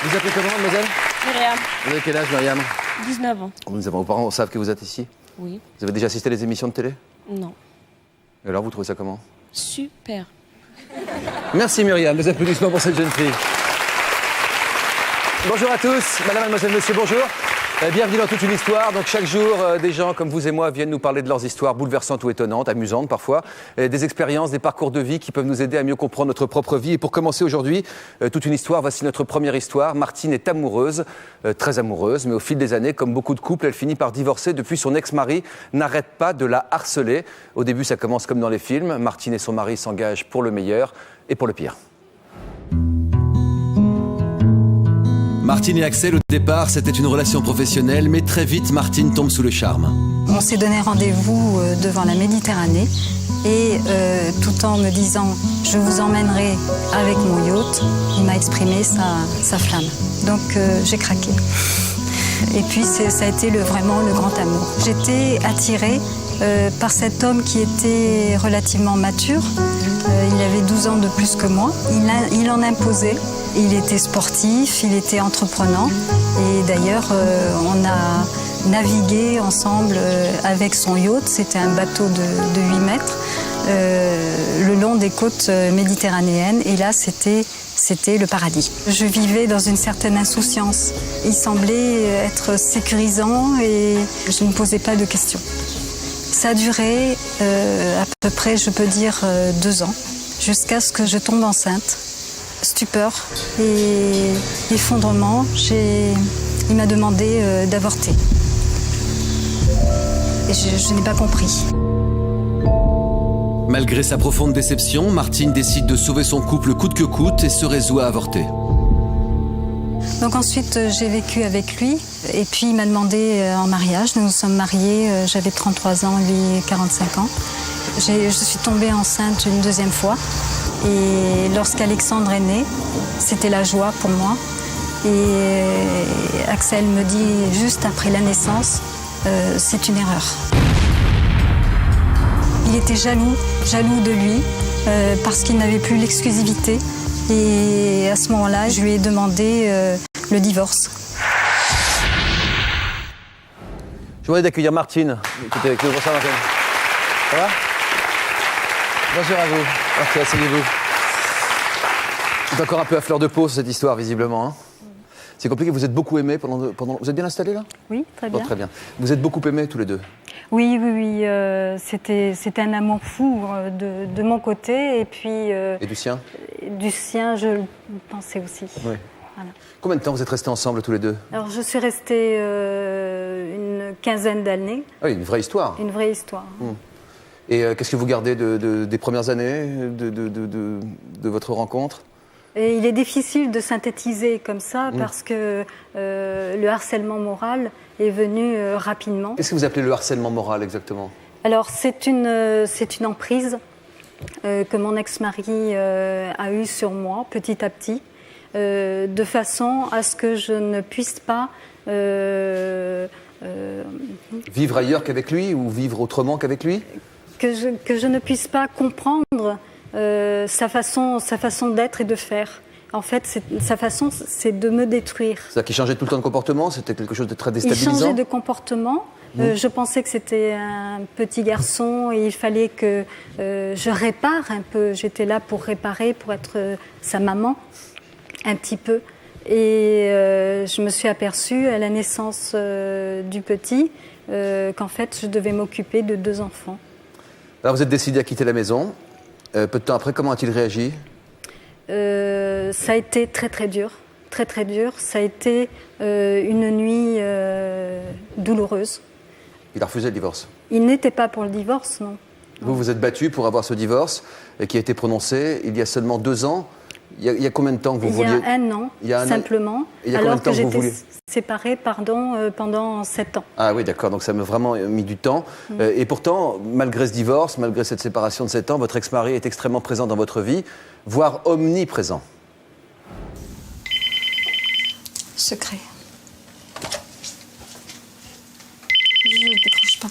Vous appelez comment, mademoiselle? Myriam. Vous avez quel âge, Myriam? 19 ans. Vos parents savent que vous êtes ici? Oui. Vous avez déjà assisté à des émissions de télé? Non. Et alors, vous trouvez ça comment? Super. Merci, Myriam. Des applaudissements pour cette jeune fille. Bonjour à tous, madame, mademoiselle, monsieur, bonjour. Bienvenue dans Toute une histoire. Donc chaque jour, des gens comme vous et moi viennent nous parler de leurs histoires bouleversantes ou étonnantes, amusantes parfois, des expériences, des parcours de vie qui peuvent nous aider à mieux comprendre notre propre vie. Et pour commencer aujourd'hui, Toute une histoire, voici notre première histoire. Martine est amoureuse, très amoureuse, mais au fil des années, comme beaucoup de couples, elle finit par divorcer depuis son ex-mari n'arrête pas de la harceler. Au début, ça commence comme dans les films. Martine et son mari s'engagent pour le meilleur et pour le pire. Martine et Axel, au départ, c'était une relation professionnelle, mais très vite, Martine tombe sous le charme. On s'est donné rendez-vous devant la Méditerranée et tout en me disant « je vous emmènerai avec mon yacht », il m'a exprimé sa flamme. Donc j'ai craqué. Et puis ça a été vraiment le grand amour. J'étais attirée par cet homme qui était relativement mature. Il avait 12 ans de plus que moi. Il en imposait. Il était sportif, il était entreprenant. Et d'ailleurs, on a navigué ensemble avec son yacht. C'était un bateau de 8 mètres le long des côtes méditerranéennes. Et là, c'était le paradis. Je vivais dans une certaine insouciance. Il semblait être sécurisant et je ne posais pas de questions. Ça a duré à peu près, je peux dire, 2 ans, jusqu'à ce que je tombe enceinte. Stupeur et effondrement, il m'a demandé d'avorter. Et je n'ai pas compris. Malgré sa profonde déception, Martine décide de sauver son couple coûte que coûte et se résout à avorter. Donc ensuite, j'ai vécu avec lui et puis il m'a demandé en mariage. Nous nous sommes mariés, j'avais 33 ans, lui 45 ans. Je suis tombée enceinte une 2e fois. Et lorsqu'Alexandre est né, c'était la joie pour moi. Et Axel me dit juste après la naissance, c'est une erreur. Il était jaloux de lui, parce qu'il n'avait plus l'exclusivité. Et à ce moment-là, je lui ai demandé le divorce. Je voudrais d'accueillir Martine, qui était avec nous. Bonsoir, Martine. Ça va? Bonjour à vous. Merci, asseyez-vous. C'est encore un peu à fleur de peau, cette histoire, visiblement. Hein. C'est compliqué, vous êtes beaucoup aimés pendant... Vous êtes bien installés, là? Oui, très bien. Bon, très bien. Vous êtes beaucoup aimés, tous les deux? Oui. C'était un amour fou de mon côté. Et puis... Et du sien? Du sien, je le pensais aussi. Oui. Voilà. Combien de temps vous êtes restés ensemble, tous les deux? Alors, je suis restée une 15aine d'années. Ah oui, une vraie histoire. Une vraie histoire. Et qu'est-ce que vous gardez des premières années de votre rencontre? Et il est difficile de synthétiser comme ça parce que le harcèlement moral est venu rapidement. Qu'est-ce que vous appelez le harcèlement moral exactement? Alors c'est une emprise que mon ex-mari a eue sur moi petit à petit, de façon à ce que je ne puisse pas... Vivre ailleurs qu'avec lui ou vivre autrement qu'avec lui? Que je ne puisse pas comprendre sa façon d'être et de faire. En fait, sa façon, c'est de me détruire. C'est-à-dire qu'il changeait tout le temps de comportement? C'était quelque chose de très déstabilisant? Il changeait de comportement. Je pensais que c'était un petit garçon et il fallait que je répare un peu. J'étais là pour réparer, pour être sa maman, un petit peu. Et je me suis aperçue à la naissance du petit qu'en fait, je devais m'occuper de 2 enfants. Alors vous êtes décidé à quitter la maison. Peu de temps après, comment a-t-il réagi? Ça a été très très dur. Très très dur. Ça a été une nuit douloureuse. Il a refusé le divorce? Il n'était pas pour le divorce, non. Vous vous êtes battu pour avoir ce divorce qui a été prononcé il y a seulement 2 ans. Il y a combien de temps que vous vouliez... Il y a 1 an, simplement. Il y a combien de temps que vous vouliez... séparée, pendant 7 ans. Ah oui, d'accord, donc ça m'a vraiment mis du temps. Et pourtant, malgré ce divorce, malgré cette séparation de 7 ans, votre ex-mari est extrêmement présent dans votre vie, voire omniprésent. Secret. Je décroche pas.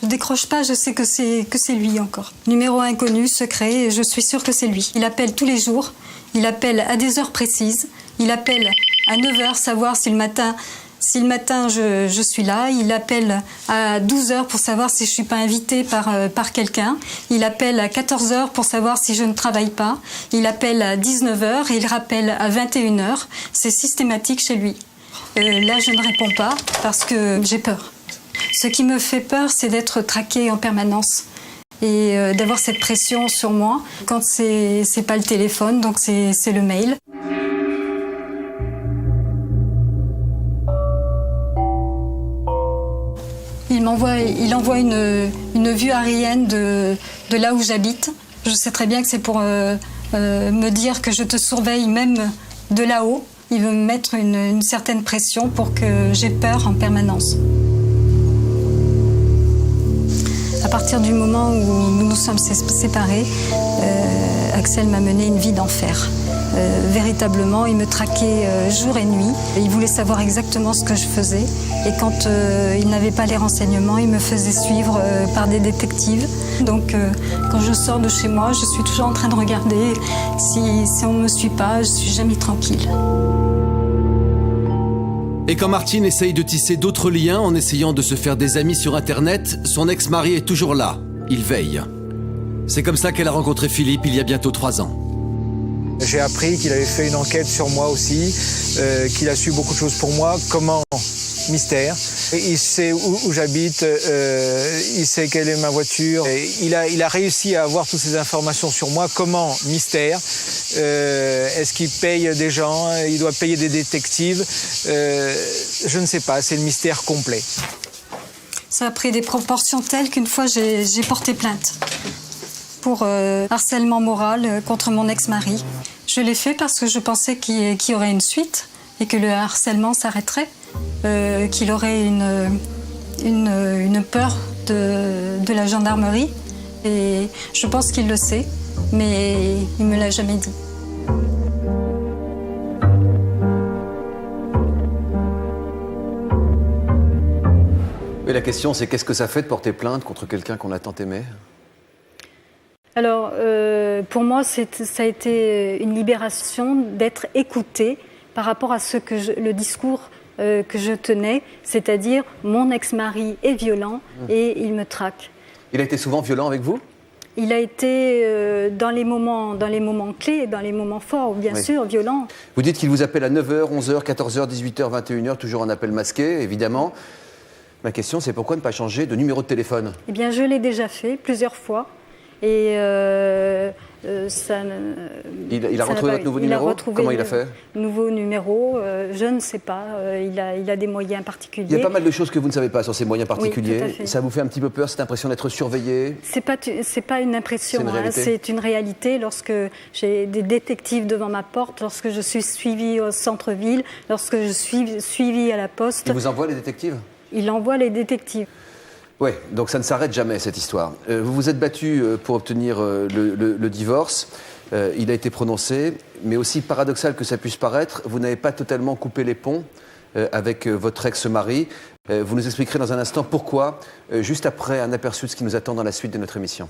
Je décroche pas, je sais que c'est lui encore. Numéro inconnu, secret, et je suis sûre que c'est lui. Il appelle tous les jours, il appelle à des heures précises. Il appelle à 9h, savoir si le matin je suis là. Il appelle à 12h pour savoir si je ne suis pas invitée par quelqu'un. Il appelle à 14h pour savoir si je ne travaille pas. Il appelle à 19h et il rappelle à 21h. C'est systématique chez lui. Là, je ne réponds pas parce que j'ai peur. Ce qui me fait peur, c'est d'être traquée en permanence et d'avoir cette pression sur moi. Quand c'est pas le téléphone, donc c'est le mail. Il envoie une vue aérienne de là où j'habite. Je sais très bien que c'est pour me dire que je te surveille même de là-haut. Il veut me mettre une certaine pression pour que j'ai peur en permanence. À partir du moment où nous nous sommes séparés, Axel m'a mené une vie d'enfer. Véritablement, il me traquait jour et nuit. Il voulait savoir exactement ce que je faisais. Et quand il n'avait pas les renseignements, il me faisait suivre par des détectives. Donc, quand je sors de chez moi, je suis toujours en train de regarder. Si on ne me suit pas, je ne suis jamais tranquille. Et quand Martine essaye de tisser d'autres liens en essayant de se faire des amis sur Internet, son ex-mari est toujours là. Il veille. C'est comme ça qu'elle a rencontré Philippe il y a bientôt 3 ans. J'ai appris qu'il avait fait une enquête sur moi aussi, qu'il a su beaucoup de choses pour moi. Comment? Mystère. Il sait où j'habite, il sait quelle est ma voiture. Il a réussi à avoir toutes ces informations sur moi. Comment? Mystère. Est-ce qu'il paye des gens? Il doit payer des détectives? Je ne sais pas, c'est le mystère complet. Ça a pris des proportions telles qu'une fois j'ai porté plainte pour harcèlement moral contre mon ex-mari. Je l'ai fait parce que je pensais qu'il y aurait une suite et que le harcèlement s'arrêterait, qu'il aurait une peur de la gendarmerie. Et je pense qu'il le sait, mais il ne me l'a jamais dit. Et la question, c'est qu'est-ce que ça fait de porter plainte contre quelqu'un qu'on a tant aimé? Alors, pour moi, ça a été une libération d'être écoutée par rapport à le discours que je tenais, c'est-à-dire mon ex-mari est violent et il me traque. Il a été souvent violent avec vous? Il a été dans les moments clés, dans les moments forts, bien sûr, violent. Vous dites qu'il vous appelle à 9h, 11h, 14h, 18h, 21h, toujours en appel masqué, évidemment. Ma question, c'est pourquoi ne pas changer de numéro de téléphone? Eh bien, je l'ai déjà fait plusieurs fois. Et ça... Il a retrouvé votre nouveau numéro? Comment il a fait? Nouveau numéro, je ne sais pas. Il a des moyens particuliers. Il y a pas mal de choses que vous ne savez pas sur ces moyens particuliers. Oui, tout à fait. Ça vous fait un petit peu peur, cette impression d'être surveillé? C'est pas une impression, c'est une réalité. Lorsque j'ai des détectives devant ma porte, lorsque je suis suivie au centre-ville, lorsque je suis suivie à la poste... Il vous envoie les détectives? Il envoie les détectives. Oui, donc ça ne s'arrête jamais, cette histoire. Vous vous êtes battu pour obtenir le divorce. Il a été prononcé, mais aussi paradoxal que ça puisse paraître, vous n'avez pas totalement coupé les ponts avec votre ex-mari. Vous nous expliquerez dans un instant pourquoi, juste après un aperçu de ce qui nous attend dans la suite de notre émission.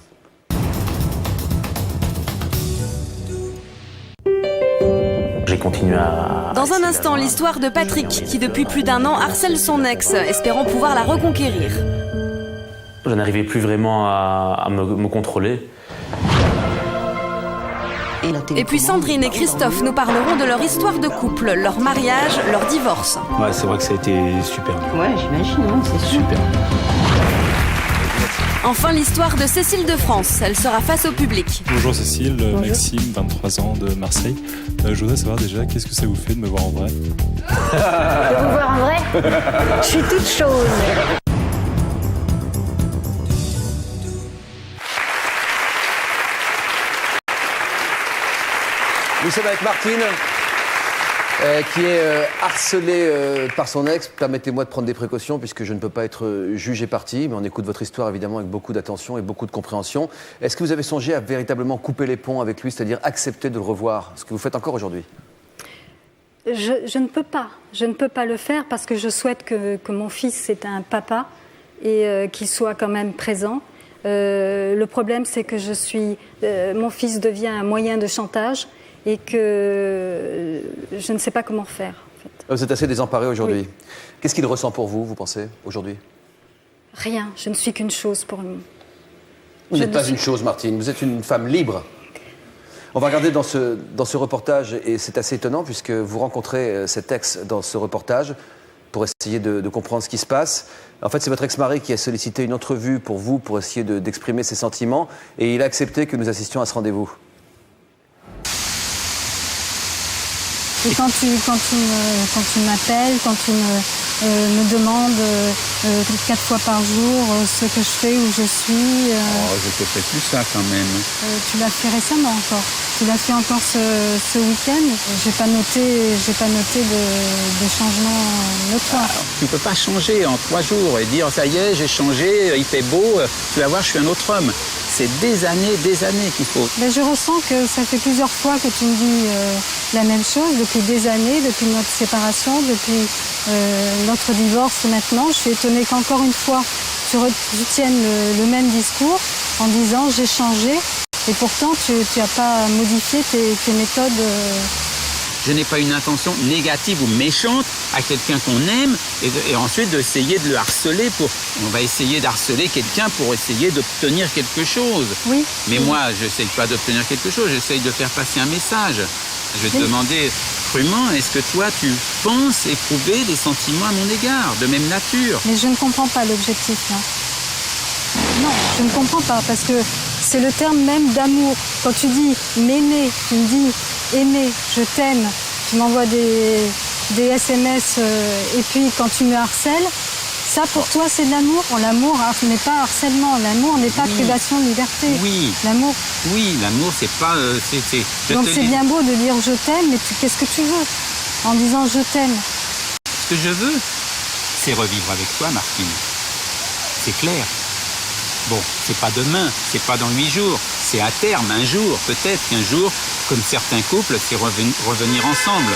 J'ai continué à... Dans un instant, l'histoire de Patrick, qui depuis plus d'1 an harcèle son ex, espérant pouvoir la reconquérir. Je n'arrivais plus vraiment à me contrôler. Et puis Sandrine et Christophe nous parleront de leur histoire de couple, leur mariage, leur divorce. Ouais, c'est vrai que ça a été super dur. Ouais, j'imagine, hein, c'est Super. Enfin, l'histoire de Cécile de France. Elle sera face au public. Bonjour Cécile, Maxime, 23 ans, de Marseille. Je voudrais savoir déjà, qu'est-ce que ça vous fait de me voir en vrai? De vous voir en vrai? Je suis toute chose. Nous sommes avec Martine, qui est harcelée par son ex. Permettez-moi de prendre des précautions, puisque je ne peux pas être juge et partie, mais on écoute votre histoire évidemment avec beaucoup d'attention et beaucoup de compréhension. Est-ce que vous avez songé à véritablement couper les ponts avec lui, c'est-à-dire accepter de le revoir, ce que vous faites encore aujourd'hui? Je ne peux pas. Je ne peux pas le faire parce que je souhaite que mon fils ait un papa et qu'il soit quand même présent. Le problème, c'est que mon fils devient un moyen de chantage et que je ne sais pas comment faire. En fait. Vous êtes assez désemparée aujourd'hui. Oui. Qu'est-ce qu'il ressent pour vous, vous pensez, aujourd'hui? Rien, je ne suis qu'une chose pour lui. Vous n'êtes pas une chose, Martine, vous êtes une femme libre. On va regarder dans ce reportage, et c'est assez étonnant puisque vous rencontrez cet ex dans ce reportage pour essayer de comprendre ce qui se passe. En fait, c'est votre ex-mari qui a sollicité une entrevue pour vous, pour essayer d'exprimer ses sentiments, et il a accepté que nous assistions à ce rendez-vous. Et quand tu m'appelles, quand tu me demandes 4 fois par jour ce que je fais, où je suis... je te fais plus ça quand même. Tu l'as fait récemment encore. Tu l'as fait encore ce week-end. J'ai pas noté de changement notoire. Tu ne peux pas changer en 3 jours et dire ça y est, j'ai changé, il fait beau, tu vas voir, je suis un autre homme. C'est des années qu'il faut. Mais je ressens que ça fait plusieurs fois que tu me dis la même chose, depuis des années, depuis notre séparation, depuis notre divorce maintenant. Je suis étonnée qu'encore une fois, tu tiennes le même discours en disant j'ai changé, et pourtant tu n'as pas modifié tes méthodes. Je n'ai pas une intention négative ou méchante à quelqu'un qu'on aime et ensuite d'essayer de le harceler on va essayer d'harceler quelqu'un pour essayer d'obtenir quelque chose. Oui. Mais moi, je n'essaye pas d'obtenir quelque chose, j'essaye de faire passer un message. Je vais te demander crûment, est-ce que toi, tu penses éprouver des sentiments à mon égard, de même nature? Mais je ne comprends pas l'objectif, là. Non, je ne comprends pas, parce que c'est le terme même d'amour. Quand tu dis m'aimer, tu me dis aimer, je t'aime, tu m'envoies des SMS, et puis quand tu me harcèles, ça pour toi c'est de l'amour. L'amour n'est pas harcèlement, l'amour n'est pas privation de liberté. Oui. L'amour. Oui, l'amour c'est pas... Donc c'est bien beau de dire je t'aime, mais qu'est-ce que tu veux en disant je t'aime? Ce que je veux, c'est revivre avec toi, Martine. C'est clair. Bon, c'est pas demain, c'est pas dans 8 jours, c'est à terme, un jour, peut-être qu'un jour, comme certains couples, c'est revenir ensemble.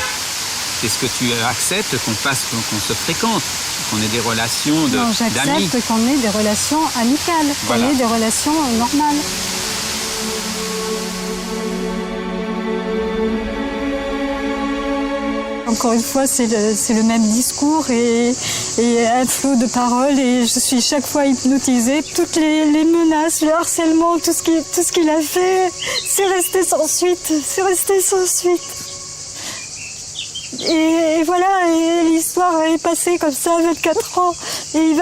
Est-ce que tu acceptes qu'on se fréquente, qu'on ait des relations d'amis? Non, j'accepte qu'on ait des relations amicales, voilà. Qu'on ait des relations normales. Encore une fois, c'est le même discours et un flot de paroles, et je suis chaque fois hypnotisée. Toutes les menaces, le harcèlement, tout ce qu'il a fait, c'est resté sans suite, Et voilà, et l'histoire est passée comme ça, 24 ans, et il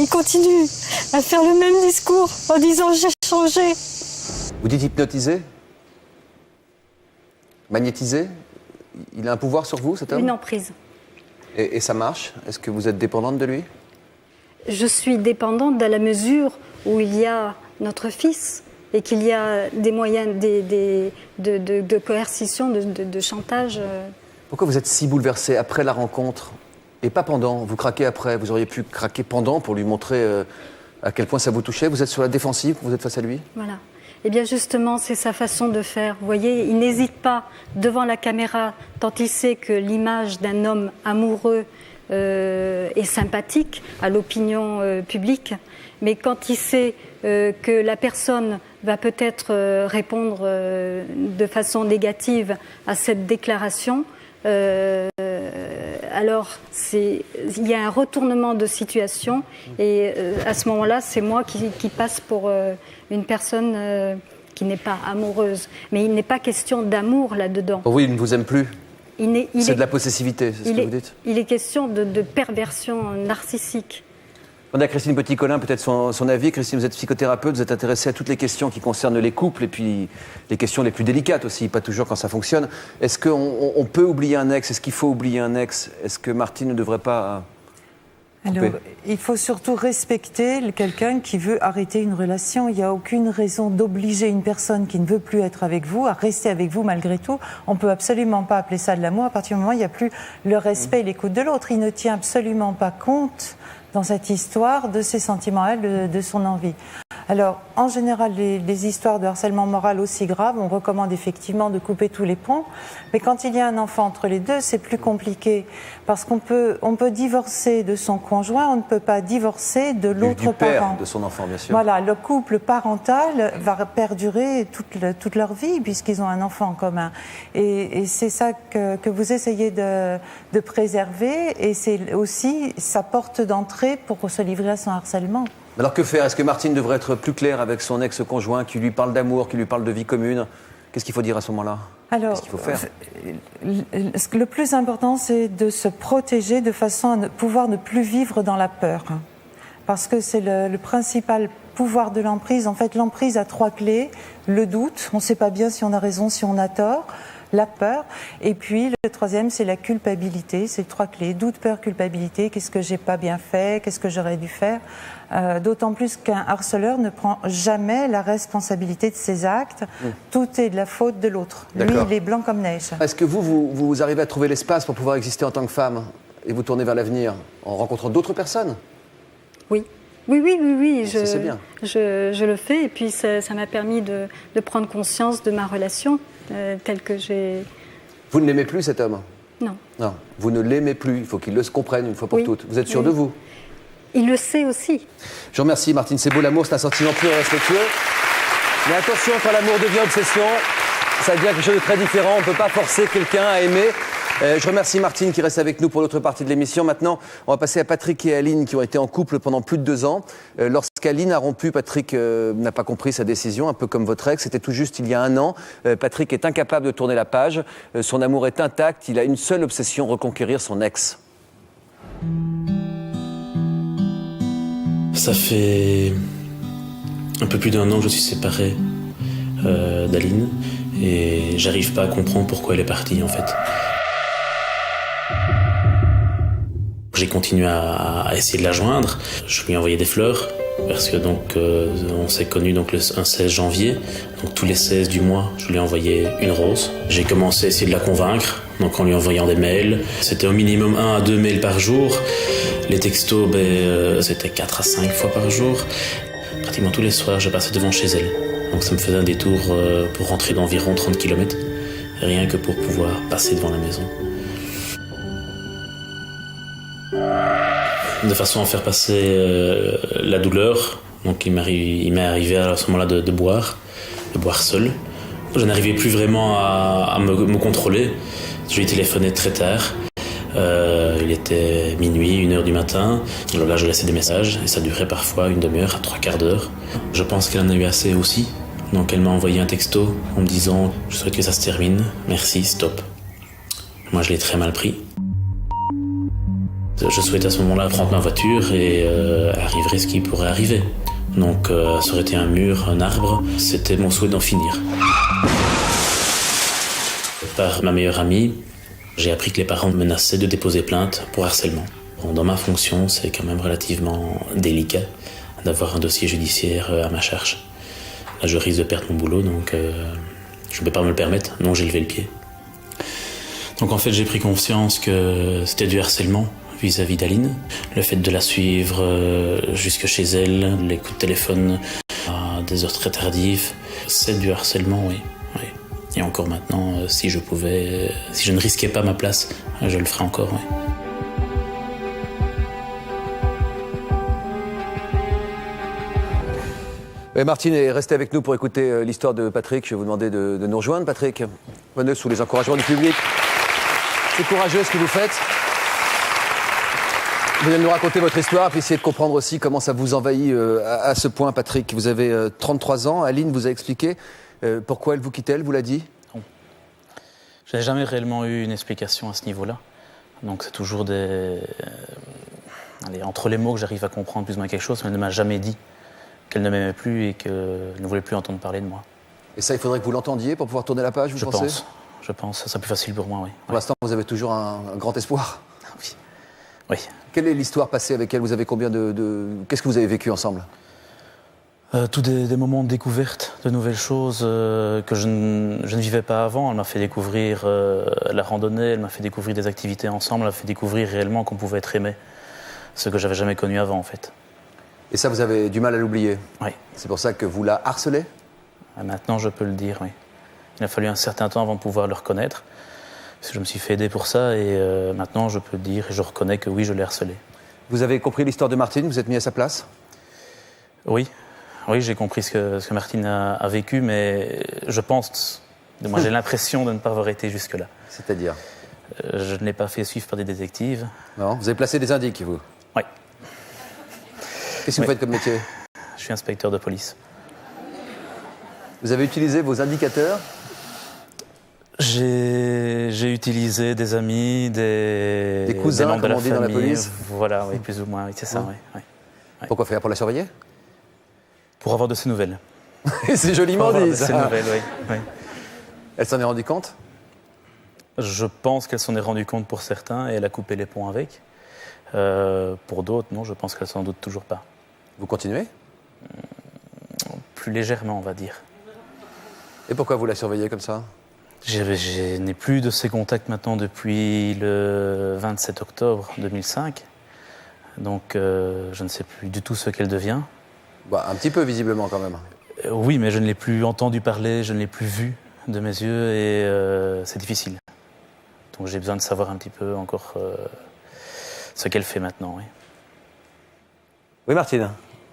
continue à faire le même discours en disant j'ai changé. Vous dites hypnotisé? Magnétisé? Il a un pouvoir sur vous, cet homme? Une emprise. Et ça marche? Est-ce que vous êtes dépendante de lui? Je suis dépendante dans la mesure où il y a notre fils et qu'il y a des moyens de coercition, de chantage. Pourquoi vous êtes si bouleversée après la rencontre et pas pendant? Vous craquez après, vous auriez pu craquer pendant pour lui montrer à quel point ça vous touchait. Vous êtes sur la défensive, vous êtes face à lui? Voilà. Eh bien justement, c'est sa façon de faire. Vous voyez, il n'hésite pas devant la caméra, tant il sait que l'image d'un homme amoureux est sympathique à l'opinion publique. Mais quand il sait que la personne va peut-être répondre de façon négative à cette déclaration, alors il y a un retournement de situation, et à ce moment-là, c'est moi qui passe pour une personne qui n'est pas amoureuse. Mais il n'est pas question d'amour là-dedans. Oui, il ne vous aime plus. C'est de la possessivité, c'est ce que vous dites. Il est question de perversion narcissique. On a Christine Petit-Colin, peut-être son avis. Christine, vous êtes psychothérapeute, vous êtes intéressée à toutes les questions qui concernent les couples et puis les questions les plus délicates aussi, pas toujours quand ça fonctionne. Est-ce qu'on peut oublier un ex? Est-ce qu'il faut oublier un ex? Est-ce que Martine ne devrait pas couper? Alors, il faut surtout respecter quelqu'un qui veut arrêter une relation. Il n'y a aucune raison d'obliger une personne qui ne veut plus être avec vous à rester avec vous malgré tout. On ne peut absolument pas appeler ça de l'amour à partir du moment où il n'y a plus le respect et l'écoute de l'autre. Il ne tient absolument pas compte dans cette histoire de ses sentiments à elle, de son envie. Alors, en général, les histoires de harcèlement moral aussi graves, on recommande effectivement de couper tous les ponts. Mais quand il y a un enfant entre les deux, c'est plus compliqué. Parce on peut divorcer de son conjoint, on ne peut pas divorcer de l'autre du père parent. De son enfant, bien sûr. Voilà, le couple parental va perdurer toute leur vie puisqu'ils ont un enfant en commun. Et c'est ça que vous essayez de préserver. Et c'est aussi sa porte d'entrée pour se livrer à son harcèlement. Alors que faire? Est-ce que Martine devrait être plus claire avec son ex-conjoint qui lui parle d'amour, qui lui parle de vie commune? Qu'est-ce qu'il faut dire à ce moment-là? Alors, qu'est-ce qu'il faut faire? Le plus important, c'est de se protéger de façon à pouvoir ne plus vivre dans la peur. Parce que c'est le principal pouvoir de l'emprise. En fait, l'emprise a 3 clés. Le doute, on ne sait pas bien si on a raison, si on a tort. La peur. Et puis, le 3e, c'est la culpabilité. C'est 3 clés. Doute, peur, culpabilité. Qu'est-ce que j'ai pas bien fait? Qu'est-ce que j'aurais dû faire? D'autant plus qu'un harceleur ne prend jamais la responsabilité de ses actes. Tout est de la faute de l'autre. Lui, il est blanc comme neige. Est-ce que vous arrivez à trouver l'espace pour pouvoir exister en tant que femme et vous tourner vers l'avenir en rencontrant d'autres personnes? Oui. Oui. C'est bien. Je le fais et puis ça m'a permis de prendre conscience de ma relation telle que j'ai... Vous ne l'aimez plus, cet homme? Non. Non, vous ne l'aimez plus. Il faut qu'il le comprenne une fois pour toutes. Vous êtes sûr de vous? Il le sait aussi. Je vous remercie, Martine. C'est beau, l'amour, c'est un sentiment pur et respectueux. Mais attention, quand l'amour devient obsession, ça devient quelque chose de très différent. On ne peut pas forcer quelqu'un à aimer. Je remercie Martine qui reste avec nous pour l'autre partie de l'émission. Maintenant, on va passer à Patrick et Aline qui ont été en couple pendant plus de 2 ans. Lorsqu'Aline a rompu, Patrick n'a pas compris sa décision, un peu comme votre ex. C'était tout juste il y a 1 an. Patrick est incapable de tourner la page. Son amour est intact. Il a une seule obsession, reconquérir son ex. Ça fait un peu plus d'1 an que je suis séparé d'Aline et j'arrive pas à comprendre pourquoi elle est partie en fait. J'ai continué à essayer de la joindre. Je lui ai envoyé des fleurs parce que on s'est connus un 16 janvier. Donc tous les 16 du mois, je lui ai envoyé une rose. J'ai commencé à essayer de la convaincre, donc en lui envoyant des mails. C'était au minimum 1 à 2 mails par jour. Les textos, c'était 4 à 5 fois par jour. Pratiquement tous les soirs, je passais devant chez elle. Donc ça me faisait un détour pour rentrer d'environ 30 km, rien que pour pouvoir passer devant la maison. De façon à faire passer la douleur, donc il m'est arrivé à ce moment-là de boire seul. Je n'arrivais plus vraiment à me contrôler. Je lui ai téléphoné très tard. Il était minuit, 1h du matin. Alors là, je laissais des messages et ça durait parfois 1 demi-heure à 3/4 d'heure. Je pense qu'elle en a eu assez aussi. Donc elle m'a envoyé un texto en me disant « Je souhaite que ça se termine, merci, stop ». Moi, je l'ai très mal pris. Je souhaitais à ce moment-là prendre ma voiture et arriver ce qui pourrait arriver. Donc ça aurait été un mur, un arbre, c'était mon souhait d'en finir. Par ma meilleure amie, j'ai appris que les parents menaçaient de déposer plainte pour harcèlement. Bon, dans ma fonction, c'est quand même relativement délicat d'avoir un dossier judiciaire à ma charge. Là, je risque de perdre mon boulot, donc je ne peux pas me le permettre, donc j'ai levé le pied. Donc en fait, j'ai pris conscience que c'était du harcèlement vis-à-vis d'Aline. Le fait de la suivre jusque chez elle, les coups de téléphone à des heures très tardives, c'est du harcèlement, oui. Et encore maintenant, si je ne risquais pas ma place, je le ferais encore, oui. Martine est restée avec nous pour écouter l'histoire de Patrick. Je vais vous demander de nous rejoindre, Patrick. Venez sous les encouragements du public. C'est courageux ce que vous faites. Vous venez de nous raconter votre histoire, puis essayer de comprendre aussi comment ça vous envahit à ce point, Patrick. Vous avez 33 ans. Aline vous a expliqué pourquoi elle vous quittait, elle vous l'a dit? Non. Je n'ai jamais réellement eu une explication à ce niveau-là. Donc c'est toujours entre les mots que j'arrive à comprendre plus ou moins quelque chose, mais elle ne m'a jamais dit qu'elle ne m'aimait plus et qu'elle ne voulait plus entendre parler de moi. Et ça, il faudrait que vous l'entendiez pour pouvoir tourner la page, vous pensez? Je pense. Ça serait plus facile pour moi, oui. Pour l'instant, vous avez toujours un grand espoir? Oui. Quelle est l'histoire passée avec elle? Vous avez combien Qu'est-ce que vous avez vécu ensemble? Tous des moments de découverte, de nouvelles choses que je ne vivais pas avant. Elle m'a fait découvrir la randonnée, elle m'a fait découvrir des activités ensemble, elle m'a fait découvrir réellement qu'on pouvait être aimé. Ce que j'avais jamais connu avant, en fait. Et ça, vous avez du mal à l'oublier? Oui. C'est pour ça que vous la harcelez? Maintenant, je peux le dire, oui. Il a fallu un certain temps avant de pouvoir le reconnaître. Parce que je me suis fait aider pour ça et maintenant, je peux le dire et je reconnais que oui, je l'ai harcelé. Vous avez compris l'histoire de Martine? Vous êtes mis à sa place? Oui. Oui, j'ai compris ce que Martine a vécu, mais je pense... Moi, j'ai l'impression de ne pas avoir été jusque-là. C'est-à-dire? Je ne l'ai pas fait suivre par des détectives. Non? Vous avez placé des indices, vous? Oui. Qu'est-ce que vous faites comme métier? Je suis inspecteur de police. Vous avez utilisé vos indicateurs? J'ai utilisé des amis, des cousins, membres de comme la on dit dans la famille. police. Voilà, oui, plus ou moins, oui, c'est ça. Oui, oui. Pourquoi faire? Pour la surveiller? Pour avoir de ses nouvelles. C'est joliment dit, ça. Ses nouvelles, oui, oui. Elle s'en est rendue compte? Je pense qu'elle s'en est rendue compte pour certains et elle a coupé les ponts avec. Pour d'autres, non, je pense qu'elle s'en doute toujours pas. Vous continuez? Plus légèrement, on va dire. Et pourquoi vous la surveillez comme ça? Je n'ai plus de ces contacts maintenant depuis le 27 octobre 2005. Donc je ne sais plus du tout ce qu'elle devient. Bah, un petit peu visiblement quand même. Oui, mais je ne l'ai plus entendu parler, je ne l'ai plus vue de mes yeux et c'est difficile. Donc j'ai besoin de savoir un petit peu encore ce qu'elle fait maintenant. Oui, oui Martine?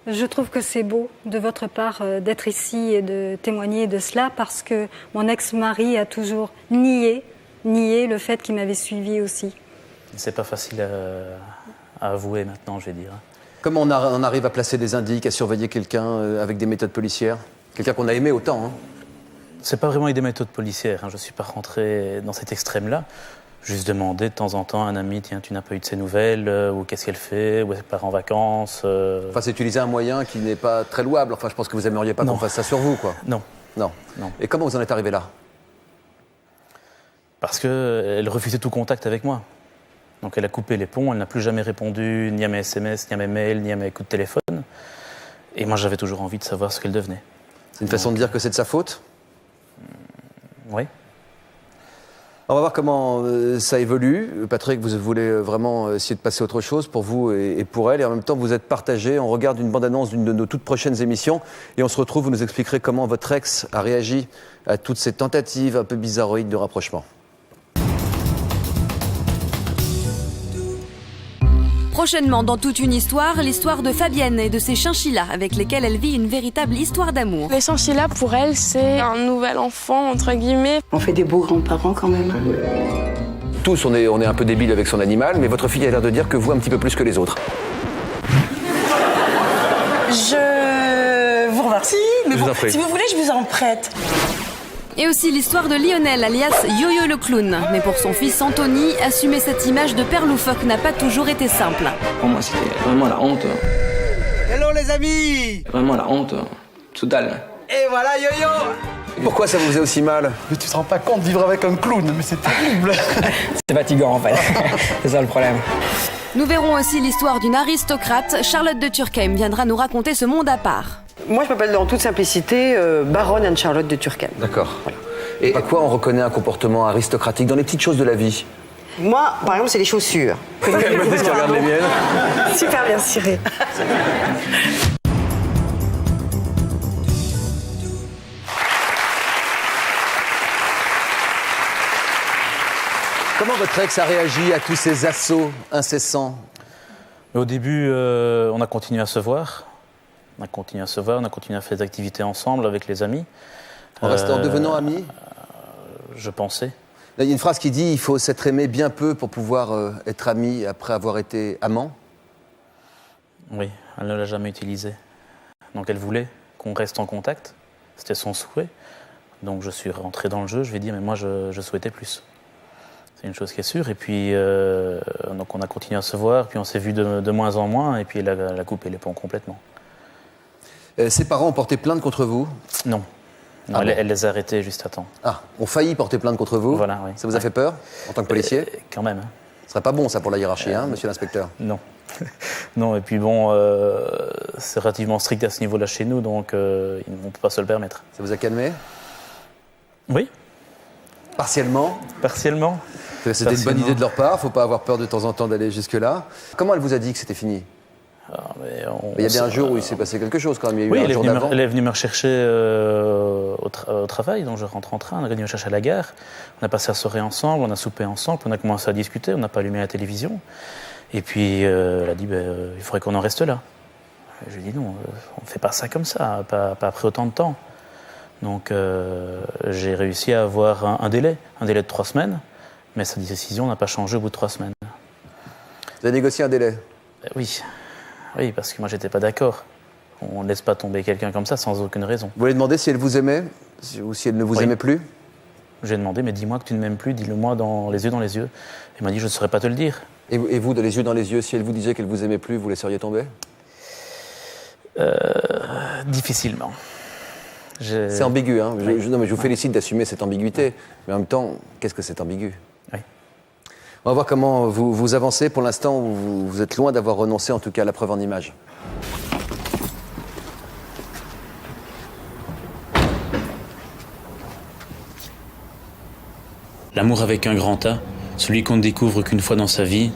Je trouve que c'est beau de votre part d'être ici et de témoigner de cela parce que mon ex-mari a toujours nié le fait qu'il m'avait suivi aussi. C'est pas facile à avouer maintenant, je vais dire. Comment on arrive à placer des indices, à surveiller quelqu'un avec des méthodes policières? Quelqu'un qu'on a aimé autant, hein? C'est pas vraiment avec des méthodes policières, hein. Je suis pas rentré dans cet extrême-là. Juste demander de temps en temps à un ami, tiens, tu n'as pas eu de ses nouvelles, ou qu'est-ce qu'elle fait, ou elle part en vacances. Enfin, c'est utiliser un moyen qui n'est pas très louable. Enfin, je pense que vous aimeriez pas qu'on fasse ça sur vous, quoi. Non. Non. Et comment vous en êtes arrivé là? Parce qu'elle refusait tout contact avec moi. Donc elle a coupé les ponts, elle n'a plus jamais répondu ni à mes SMS, ni à mes mails, ni à mes coups de téléphone. Et moi, j'avais toujours envie de savoir ce qu'elle devenait. C'est une façon de dire que c'est de sa faute? Oui. On va voir comment ça évolue. Patrick, vous voulez vraiment essayer de passer à autre chose pour vous et pour elle. Et en même temps, vous êtes partagés. On regarde une bande-annonce d'une de nos toutes prochaines émissions. Et on se retrouve, vous nous expliquerez comment votre ex a réagi à toutes ces tentatives un peu bizarroïdes de rapprochement. Prochainement, dans Toute une histoire, l'histoire de Fabienne et de ses chinchillas avec lesquels elle vit une véritable histoire d'amour. Les chinchillas, pour elle, c'est un nouvel enfant, entre guillemets. On fait des beaux grands-parents quand même. Tous, on est un peu débiles avec son animal, mais votre fille a l'air de dire que vous, un petit peu plus que les autres. Je vous remercie, mais Je vous bon, en prie. si vous voulez, je vous en prête. Et aussi l'histoire de Lionel, alias Yo-Yo le clown. Mais pour son fils Anthony, assumer cette image de père loufoque n'a pas toujours été simple. Pour moi, c'était vraiment la honte. Hello les amis! Vraiment la honte totale. Et voilà Yo-Yo! Pourquoi ça vous faisait aussi mal? Mais tu te rends pas compte de vivre avec un clown, mais c'est terrible! C'est fatigant en fait, c'est ça le problème. Nous verrons aussi l'histoire d'une aristocrate. Charlotte de Turckheim viendra nous raconter ce monde à part. Moi, je m'appelle en toute simplicité Baronne Anne-Charlotte de Turckheim. D'accord. Voilà. Et à quoi on reconnaît un comportement aristocratique dans les petites choses de la vie? Moi, par exemple, c'est les chaussures. Baptiste qui regarde les miennes. Super bien ciré. Comment votre ex a réagi à tous ces assauts incessants? Au début, on a continué à se voir. On a continué à faire des activités ensemble avec les amis. En devenant amis? Je pensais. Il y a une phrase qui dit « il faut s'être aimé bien peu pour pouvoir être ami après avoir été amant ». Oui, elle ne l'a jamais utilisée. Donc elle voulait qu'on reste en contact. C'était son souhait. Donc je suis rentré dans le jeu, je lui ai dit « mais moi je souhaitais plus ». C'est une chose qui est sûre. Et puis donc on a continué à se voir, puis on s'est vu de moins en moins, et puis elle a coupé les ponts complètement. Ses parents ont porté plainte contre vous? Non. Non, elle les a arrêtés juste à temps. Ah, ont failli porter plainte contre vous? Voilà, oui. Ça vous a fait peur, en tant que policier? Quand même. Ce serait pas bon, ça, pour la hiérarchie, hein, monsieur l'inspecteur? Non. Non, et puis bon, c'est relativement strict à ce niveau-là chez nous, donc on ne peut pas se le permettre. Ça vous a calmé? Oui. Partiellement? Partiellement. C'était une bonne idée de leur part, faut pas avoir peur de temps en temps d'aller jusque-là. Comment elle vous a dit que c'était fini? Il y a bien un jour où il s'est passé quelque chose quand même. Il y a eu Oui, un jour d'avant. elle est venue me rechercher au travail, donc je rentre en train, elle est venue me chercher à la gare. On a passé la soirée ensemble, on a soupé ensemble, on a commencé à discuter, on n'a pas allumé la télévision. Et puis elle a dit, il faudrait qu'on en reste là. Et je lui ai dit non, on ne fait pas ça comme ça, pas après autant de temps. Donc j'ai réussi à avoir un délai de 3 semaines, mais sa décision n'a pas changé au bout de 3 semaines. Vous avez négocié un délai? Oui, parce que moi j'étais pas d'accord. On ne laisse pas tomber quelqu'un comme ça sans aucune raison. Vous lui avez demandé si elle vous aimait ou si elle ne vous aimait plus? J'ai demandé, mais dis-moi que tu ne m'aimes plus, dis-le-moi dans les yeux. Elle m'a dit, je ne saurais pas te le dire. Et vous, dans les yeux, si elle vous disait qu'elle vous aimait plus, vous laisseriez tomber? Difficilement. C'est ambigu, hein. Non, mais je vous félicite d'assumer cette ambiguïté. Mais en même temps, qu'est-ce que c'est ambigu? Oui. On va voir comment vous avancez. Pour l'instant, vous êtes loin d'avoir renoncé, en tout cas, à la preuve en images. L'amour avec un grand A, celui qu'on ne découvre qu'une fois dans sa vie,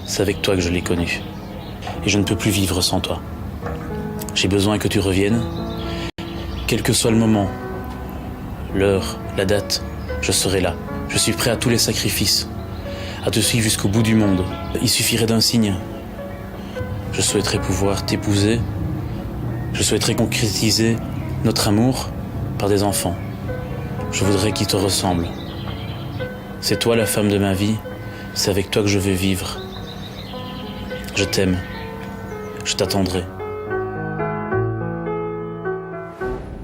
c'est avec toi que je l'ai connu. Et je ne peux plus vivre sans toi. J'ai besoin que tu reviennes. Quel que soit le moment, l'heure, la date, je serai là. Je suis prêt à tous les sacrifices, à te suivre jusqu'au bout du monde. Il suffirait d'un signe. Je souhaiterais pouvoir t'épouser. Je souhaiterais concrétiser notre amour par des enfants. Je voudrais qu'ils te ressemblent. C'est toi la femme de ma vie, c'est avec toi que je veux vivre. Je t'aime, je t'attendrai.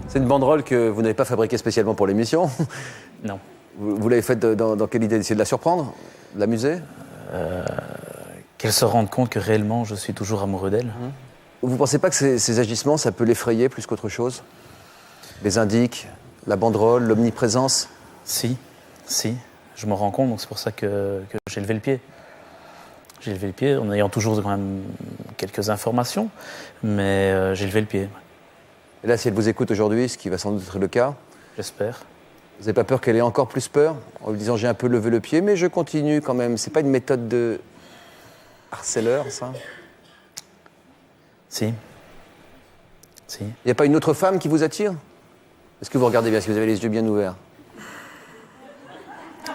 C'est une banderole que vous n'avez pas fabriquée spécialement pour l'émission? Non. Vous l'avez faite dans quelle idée? D'essayer de la surprendre? De l'amuser? Qu'elle se rende compte que réellement je suis toujours amoureux d'elle. Vous ne pensez pas que ces agissements, ça peut l'effrayer plus qu'autre chose? Les indices, la banderole, l'omniprésence? Si. Je m'en rends compte, donc c'est pour ça que j'ai levé le pied. J'ai levé le pied en ayant toujours quand même quelques informations, mais j'ai levé le pied. Et là, si elle vous écoute aujourd'hui, ce qui va sans doute être le cas, j'espère. Vous n'avez pas peur qu'elle ait encore plus peur en lui disant j'ai un peu levé le pied, mais je continue quand même? C'est pas une méthode de harceleur, ça? Si. Il n'y a pas une autre femme qui vous attire? Est-ce que vous regardez bien? Est-ce que vous avez les yeux bien ouverts?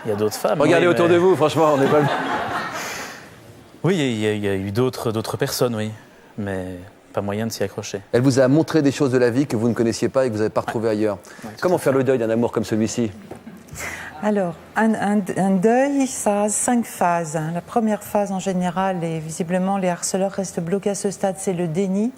Il y a d'autres femmes. Regardez autour de vous, franchement, on n'est pas... Oui, il y a eu d'autres personnes, oui, mais pas moyen de s'y accrocher. Elle vous a montré des choses de la vie que vous ne connaissiez pas et que vous n'avez pas retrouvées ailleurs. Comment faire le deuil d'un amour comme celui-ci? Alors, un deuil, ça a 5 phases. La première phase, en général, et visiblement les harceleurs restent bloqués à ce stade, c'est le déni.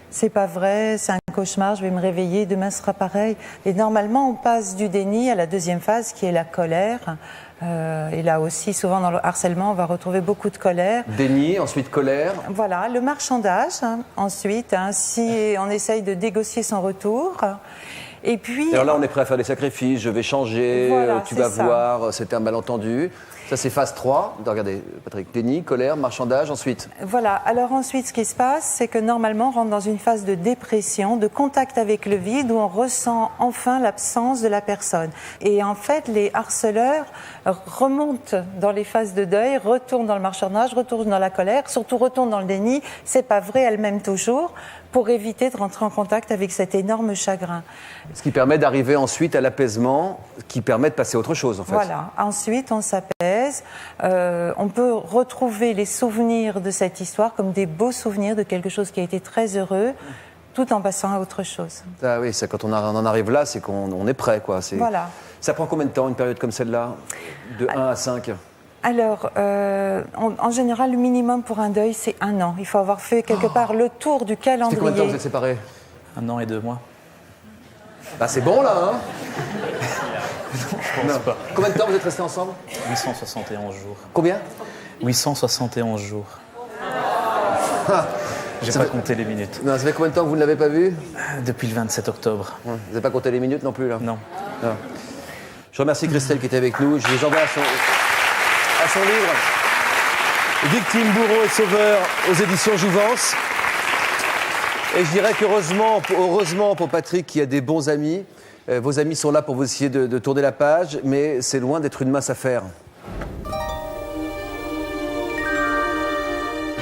C'est pas vrai, c'est un cauchemar, je vais me réveiller, demain sera pareil. Et normalement, on passe du déni à la deuxième phase, qui est la colère. Et là aussi, souvent dans le harcèlement, on va retrouver beaucoup de colère. Déni, ensuite colère. Voilà, le marchandage, ensuite, si on essaye de négocier son retour. Et puis... Alors là, on est prêt à faire des sacrifices, je vais changer, voilà, tu vas voir, c'était un malentendu. Ça, c'est phase 3. Regardez, Patrick, déni, colère, marchandage, ensuite. Voilà, alors ensuite, ce qui se passe, c'est que normalement, on rentre dans une phase de dépression, de contact avec le vide, où on ressent enfin l'absence de la personne. Et en fait, les harceleurs remontent dans les phases de deuil, retournent dans le marchandage, retournent dans la colère, surtout retournent dans le déni. C'est pas vrai, elle m'aime toujours, pour éviter de rentrer en contact avec cet énorme chagrin. Ce qui permet d'arriver ensuite à l'apaisement, qui permet de passer à autre chose, en fait. Voilà, ensuite on s'apaise, on peut retrouver les souvenirs de cette histoire comme des beaux souvenirs de quelque chose qui a été très heureux, tout en passant à autre chose. Ah oui, ça, quand on en arrive là, c'est qu'on est prêt, quoi. Voilà. Ça prend combien de temps, une période comme celle-là? De 1 à 5? Alors, en général, le minimum pour un deuil, c'est 1 an. Il faut avoir fait quelque part le tour du calendrier. C'est combien de temps vous êtes séparés? 1 an et 2 mois. Bah c'est bon, là, hein? Je pense pas. Combien de temps vous êtes restés ensemble? 871 jours. Combien? 871 jours. J'ai pas compté les minutes. Non, ça fait combien de temps que vous ne l'avez pas vu? Depuis le 27 octobre. Vous n'avez pas compté les minutes non plus, là? Non. Je remercie Christelle qui était avec nous. Je les envoie à son livre Victime, bourreau et sauveur aux éditions Jouvence. Et je dirais qu'heureusement pour Patrick qui a des bons amis, vos amis sont là pour vous essayer de tourner la page, mais c'est loin d'être une mince affaire.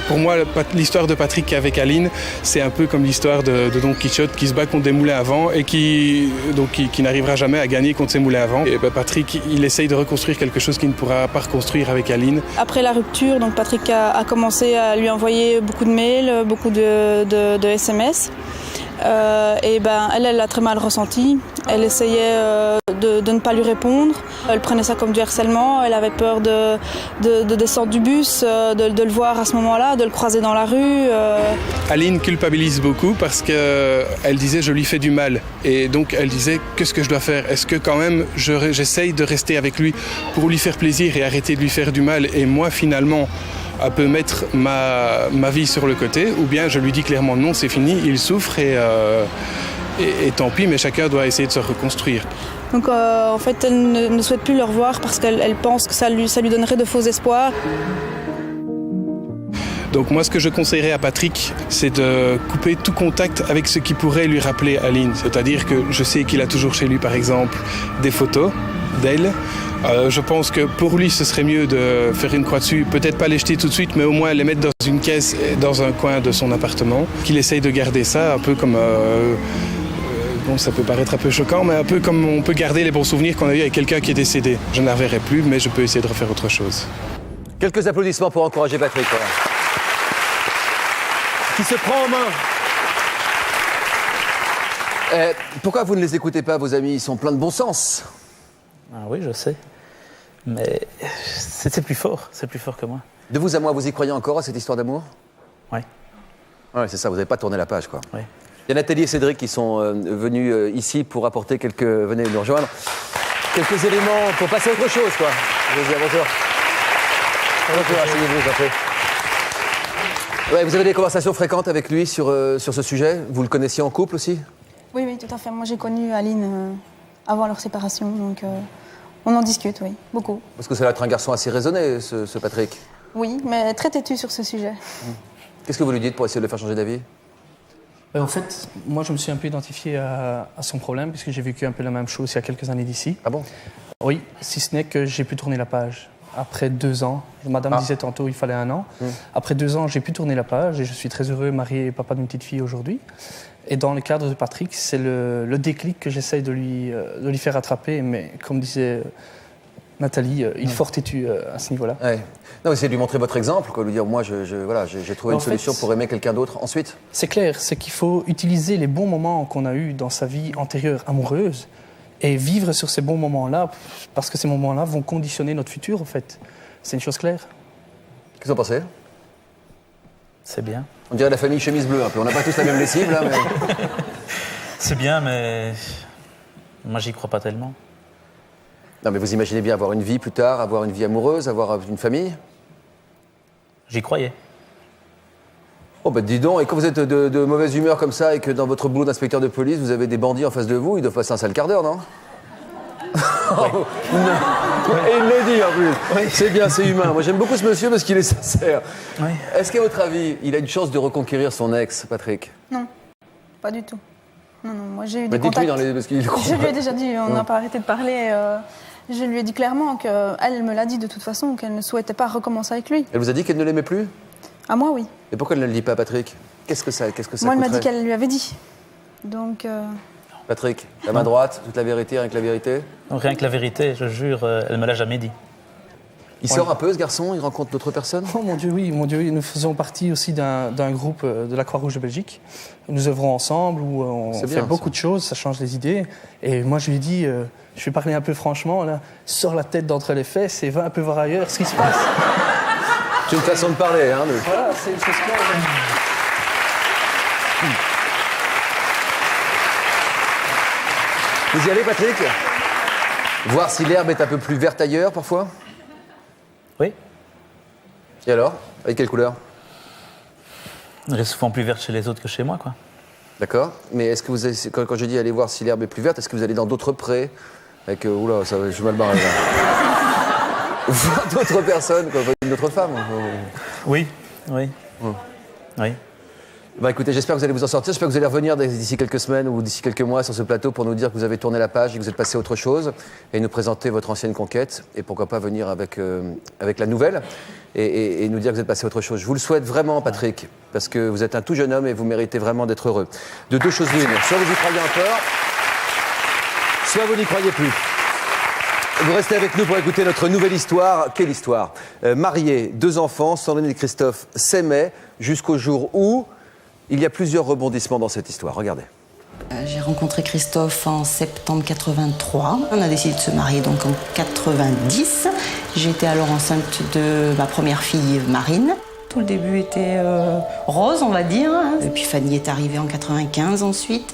Pour moi, l'histoire de Patrick avec Aline, c'est un peu comme l'histoire de Don Quichotte qui se bat contre des moulins à vent et qui n'arrivera jamais à gagner contre ces moulins à vent. Et Patrick, il essaye de reconstruire quelque chose qu'il ne pourra pas reconstruire avec Aline. Après la rupture, donc Patrick a commencé à lui envoyer beaucoup de mails, beaucoup de SMS. Elle l'a très mal ressenti. Elle essayait de ne pas lui répondre. Elle prenait ça comme du harcèlement. Elle avait peur de descendre du bus, de le voir à ce moment-là, de le croiser dans la rue. Aline culpabilise beaucoup parce qu'elle disait je lui fais du mal. Et donc elle disait qu'est-ce que je dois faire? Est-ce que quand même j'essaye de rester avec lui pour lui faire plaisir et arrêter de lui faire du mal? Et moi finalement un peu mettre ma vie sur le côté, ou bien je lui dis clairement non, c'est fini, il souffre et tant pis, mais chacun doit essayer de se reconstruire. Donc en fait, elle ne souhaite plus le revoir parce qu'elle pense que ça lui donnerait de faux espoirs. Donc moi, ce que je conseillerais à Patrick, c'est de couper tout contact avec ce qui pourrait lui rappeler Aline. C'est-à-dire que je sais qu'il a toujours chez lui, par exemple, des photos d'elle. Je pense que pour lui, ce serait mieux de faire une croix dessus, peut-être pas les jeter tout de suite, mais au moins les mettre dans une caisse, dans un coin de son appartement, qu'il essaye de garder ça, un peu comme... bon, ça peut paraître un peu choquant, mais un peu comme on peut garder les bons souvenirs qu'on a eu avec quelqu'un qui est décédé. Je ne la reverrai plus, mais je peux essayer de refaire autre chose. Quelques applaudissements pour encourager Patrick. Voilà. Qui se prend en main. Pourquoi vous ne les écoutez pas, vos amis? Ils sont pleins de bon sens. Ah oui, je sais. Mais c'est plus fort que moi. De vous à moi, vous y croyez encore à cette histoire d'amour? Oui. Ouais, c'est ça, vous n'avez pas tourné la page, quoi. Oui. Il y a Nathalie et Cédric qui sont venus ici pour apporter venez nous rejoindre, quelques éléments pour passer à autre chose, quoi. Je vous dis bonjour. Bonjour, asseyez-vous, j'en prie. Ouais, vous avez des conversations fréquentes avec lui sur ce sujet? Vous le connaissiez en couple aussi? Oui, tout à fait. Moi, j'ai connu Aline avant leur séparation, donc on en discute, oui, beaucoup. Parce que ça va être un garçon assez raisonné, ce Patrick. Oui, mais très têtu sur ce sujet. Qu'est-ce que vous lui dites pour essayer de le faire changer d'avis? En fait, moi, je me suis un peu identifié à son problème, puisque j'ai vécu un peu la même chose il y a quelques années d'ici. Ah bon? Oui, si ce n'est que j'ai pu tourner la page. Après 2 ans, madame disait tantôt il fallait 1 an. Après 2 ans, j'ai pu tourner la page et je suis très heureux, marié et papa d'une petite fille aujourd'hui. Et dans le cadre de Patrick, c'est le déclic que j'essaye de lui faire attraper. Mais comme disait Nathalie, il est fort têtu à ce niveau-là. Ouais. Non, essayez de lui montrer votre exemple, quoi. Lui dire, moi, j'ai trouvé une solution pour aimer quelqu'un d'autre ensuite. C'est clair, c'est qu'il faut utiliser les bons moments qu'on a eus dans sa vie antérieure amoureuse et vivre sur ces bons moments-là, parce que ces moments-là vont conditionner notre futur, en fait. C'est une chose claire. Qu'est-ce que vous en pensez? C'est bien. On dirait la famille chemise bleue un peu. On n'a pas tous la même lessive, là, mais... C'est bien, mais moi, j'y crois pas tellement. Non, mais vous imaginez bien avoir une vie plus tard, avoir une vie amoureuse, avoir une famille? J'y croyais. Oh, bah dis donc, et quand vous êtes de mauvaise humeur comme ça et que dans votre boulot d'inspecteur de police, vous avez des bandits en face de vous, ils doivent passer un sale quart d'heure, non? Non. Et il le dit en plus. Oui. C'est bien, c'est humain. Moi j'aime beaucoup ce monsieur parce qu'il est sincère. Oui. Est-ce qu'à votre avis, il a une chance de reconquérir son ex, Patrick? Non, pas du tout. Non, moi j'ai eu des contacts. Parce qu'il je lui ai déjà dit, on n'a pas arrêté de parler. Je lui ai dit clairement qu'elle me l'a dit de toute façon, qu'elle ne souhaitait pas recommencer avec lui. Elle vous a dit qu'elle ne l'aimait plus? À moi, oui. Et pourquoi elle ne le dit pas, Patrick? Qu'est-ce que ça Moi, elle m'a dit qu'elle lui avait dit. Donc... Patrick, la main droite, toute la vérité, rien que la vérité? Non, rien que la vérité, je jure, elle me l'a jamais dit. Il sort un peu, ce garçon? Il rencontre d'autres personnes? Oh mon Dieu, oui. Nous faisons partie aussi d'un groupe de la Croix-Rouge de Belgique. Nous œuvrons ensemble, où on fait beaucoup de choses, ça change les idées. Et moi, je lui ai dit, je vais parler un peu franchement, là, sors la tête d'entre les fesses et va un peu voir ailleurs ce qui se passe. C'est une façon de parler, hein? Voilà, c'est une chose claire. Vous y allez, Patrick? Voir si l'herbe est un peu plus verte ailleurs, parfois? Oui. Et alors? Avec quelle couleur? Elle est souvent plus verte chez les autres que chez moi, quoi. D'accord. Mais est-ce que vous allez, quand je dis aller voir si l'herbe est plus verte, est-ce que vous allez dans d'autres prés? Avec, oula, ça, je suis mal barré, là. Voir d'autres personnes, quoi, une autre femme? Oui. Oui. Hum. Oui. Bah écoutez, j'espère que vous allez vous en sortir. J'espère que vous allez revenir d'ici quelques semaines ou d'ici quelques mois sur ce plateau pour nous dire que vous avez tourné la page et que vous êtes passé à autre chose et nous présenter votre ancienne conquête et pourquoi pas venir avec la nouvelle et nous dire que vous êtes passé à autre chose. Je vous le souhaite vraiment, Patrick, parce que vous êtes un tout jeune homme et vous méritez vraiment d'être heureux. De deux choses l'une, soit vous y croyez encore, soit vous n'y croyez plus. Vous restez avec nous pour écouter notre nouvelle histoire. Quelle histoire ? Mariés, 2 enfants, Sandrine et Christophe s'aimaient jusqu'au jour où il y a plusieurs rebondissements dans cette histoire. Regardez. J'ai rencontré Christophe en septembre 83. On a décidé de se marier donc en 90. J'étais alors enceinte de ma première fille, Marine. Tout le début était rose, on va dire. Et puis Fanny est arrivée en 95 ensuite.